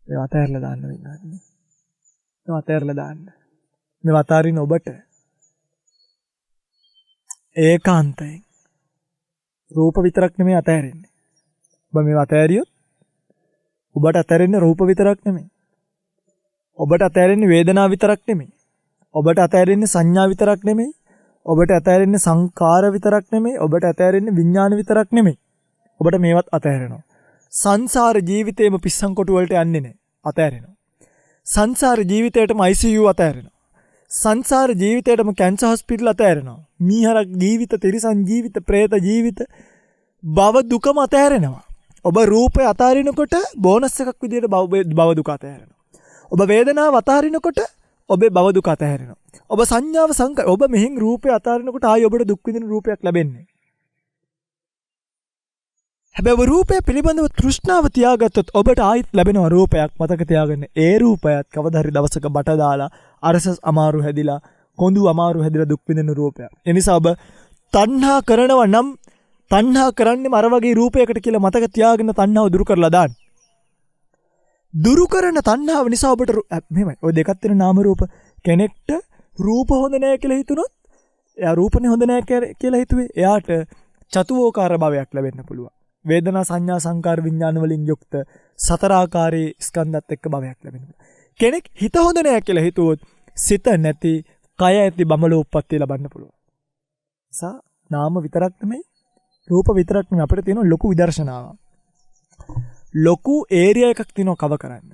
මේ අතහැරලා දාන්න වෙනවා. මේ අතහැරලා දාන්න. මේ අතාරින ඔබට ඒකාන්තයෙන් රූප විතරක් නෙමෙයි අතහැරෙන්නේ. ඔබ මේ අතහැරියොත් ඔබට අතහැරෙන්නේ රූප විතරක් නෙමෙයි. ඔබට අතහැරෙන්නේ වේදනාව විතරක් නෙමෙයි. ඔබට අතහැරෙන්නේ සංඥා විතරක් නෙමෙයි. ඔබට අතහැරෙන්නේ සංකාර විතරක් නෙමෙයි. ඔබට අතහැරෙන්නේ විඥාන විතරක් නෙමෙයි. ඔබට මේවත් අතහැරෙනවා. සංසාර ජීවිතේම පිස්සන් කොටු වලට යන්නේ නැහැ. අතහැරෙනවා. සංසාර ජීවිතේටම ICU අතහැරෙනවා. සංසාර ජීවිතේටම කැන්සර් හොස්පිටල් අතහැරෙනවා. මීහරක් ජීවිත, තිරිසන් ජීවිත, പ്രേත ජීවිත, භව දුකම අතහැරෙනවා. ඔබ රූපය අතහරිනකොට බෝනස් එකක් විදියට භව දුක අතහැරෙනවා. ඔබ වේදනාව අතහරිනකොට ඔබේ භව දුක අතහැරෙනවා. ඔබ සංඥාව ඔබ මෙහින් රූපය අතහරිනකොට ආයි ඔබට දුක් විඳින රූපයක් ලැබෙන්නේ. හැබැයි රූපය පිළිබඳව තෘෂ්ණාව තියාගත්තොත් ඔබට ආයිත් ලැබෙන රූපයක් මතක තියාගන්න. ඒ රූපයත් කවදා හරි දවසක බට දාලා අරස අමාරු හැදිලා කොඳු අමාරු හැදිලා දුක් විඳින රූපයක්. ඒ නිසා ඔබ තණ්හා කරනවා නම් තණ්හා කරන්නේම අර වගේ රූපයකට කියලා මතක තියාගෙන තණ්හාව දුරු කරලා දාන්න. දුරු කරන තණ්හාව නිසා ඔබට මෙහෙමයි. ඔය දෙකක් තියෙන නාම රූප. කෙනෙක්ට රූප හොඳ නැහැ කියලා හිතුනොත් එයා රූපනේ හොඳ නැහැ කියලා හිතුවේ එයාට චතුෝකාර භවයක් ලැබෙන්න පුළුවන්. වේදනා සංඥා සංකාර විඥාන වලින් යුක්ත සතරාකාරී ස්කන්ධات එක්ක භවයක් ලැබෙන්න පුළුවන්. කෙනෙක් හිත හොඳ නැහැ කියලා හිතුවොත් සිත නැති කය ඇති බඹලෝ උප්පත්තිය ලබන්න පුළුවන්. සා නාම විතරක් නෙමෙයි රූප විතරක් නෙමෙයි අපිට තියෙන ලොකු විදර්ශනාවක්. ලොකු ඒරියා එකක් තියෙනවා කව කරන්න.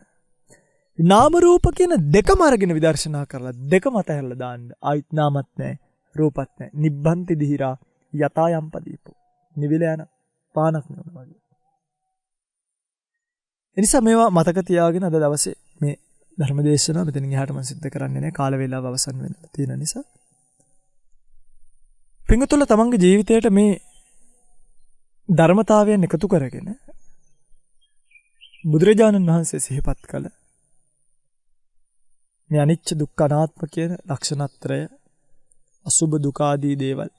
නාම රූප කියන දෙකම අරගෙන විදර්ශනා කරලා දෙකම අතහැරලා දාන්න. ආයිත් නාමත් නැහැ රූපත් නැහැ. නිබ්බන්ති දිහිරා යතා යම්පදීපෝ. නිවිල යන පානක් නෙවෙයි වගේ. එනිසා මේවා මතක තියාගෙන අද දවසේ මේ ධර්මදේශනාව මෙතනින් එහාට මම සිද්ධ කරන්නේ නැහැ. කාල වේලාව අවසන් වෙන තියෙන නිසා. පිංගුතුල තමන්ගේ ජීවිතයට මේ ධර්මතාවයන් එකතු කරගෙන බුදුරජාණන් වහන්සේ සිහිපත් කළ මේ අනිච්ච දුක්ඛ අනාත්ම කියන ලක්ෂණත්‍රය අසුබ දුක ආදී දේවල්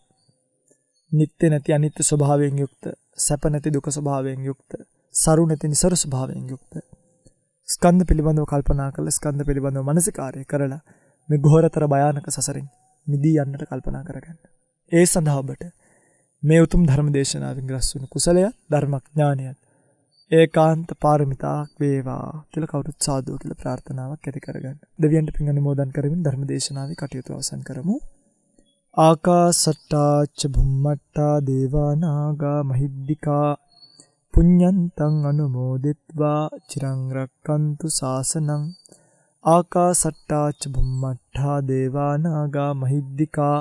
නිත්‍ය නැති අනිත්‍ය ස්වභාවයෙන් යුක්ත සැප නැති දුක ස්වභාවයෙන් යුක්ත සරු නැති නිසර ස්වභාවයෙන් යුක්ත ස්කන්ධ පිළිබඳව කල්පනා කරලා ස්කන්ධ පිළිබඳව මනසිකාරය කරලා මේ ගොහරතර භයානක සසරින් මිදී යන්නට කල්පනා කරගන්න. ඒ සඳහා ඔබට මේ උතුම් ධර්ම දේශනාවෙන් රැස් වුණු කුසලය ධර්මඥානයත් ඒකාන්ත පාරමිතාක් වේවා කියලා කවුරුත් සාදු කියලා ප්‍රාර්ථනාවක් ඇති කරගන්න. දෙවියන්ට පින් අනුමෝදන් කරමින් ධර්ම දේශනාවේ කටයුතු අවසන් කරමු. ආකාසට්ටා ච භුම්මට්ටා දේවා නාග මහිද්దికා පුඤ්ඤන්තං අනුමෝදිත්වා චිරං රක්칸තු ශාසනං. ආකාසට්ටා ච භුම්මට්ටා දේවා නාග මහිද්దికා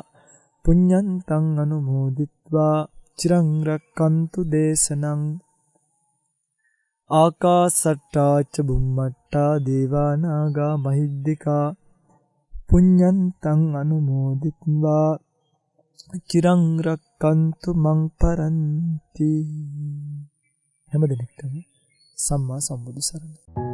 පුඤ්ඤන්තං අනුමෝදිත්වා චිරං රක්칸තු දේශනං. ආකාසට්ටා ච බුම්මට්ටා දේවා නාග මහිද්దికා පුඤ්ඤන්තං අනුමෝදිත්වා චිරං රක්칸තු මං පරන්ති. හැම දිනෙකටම සම්මා සම්බුදු සරණයි.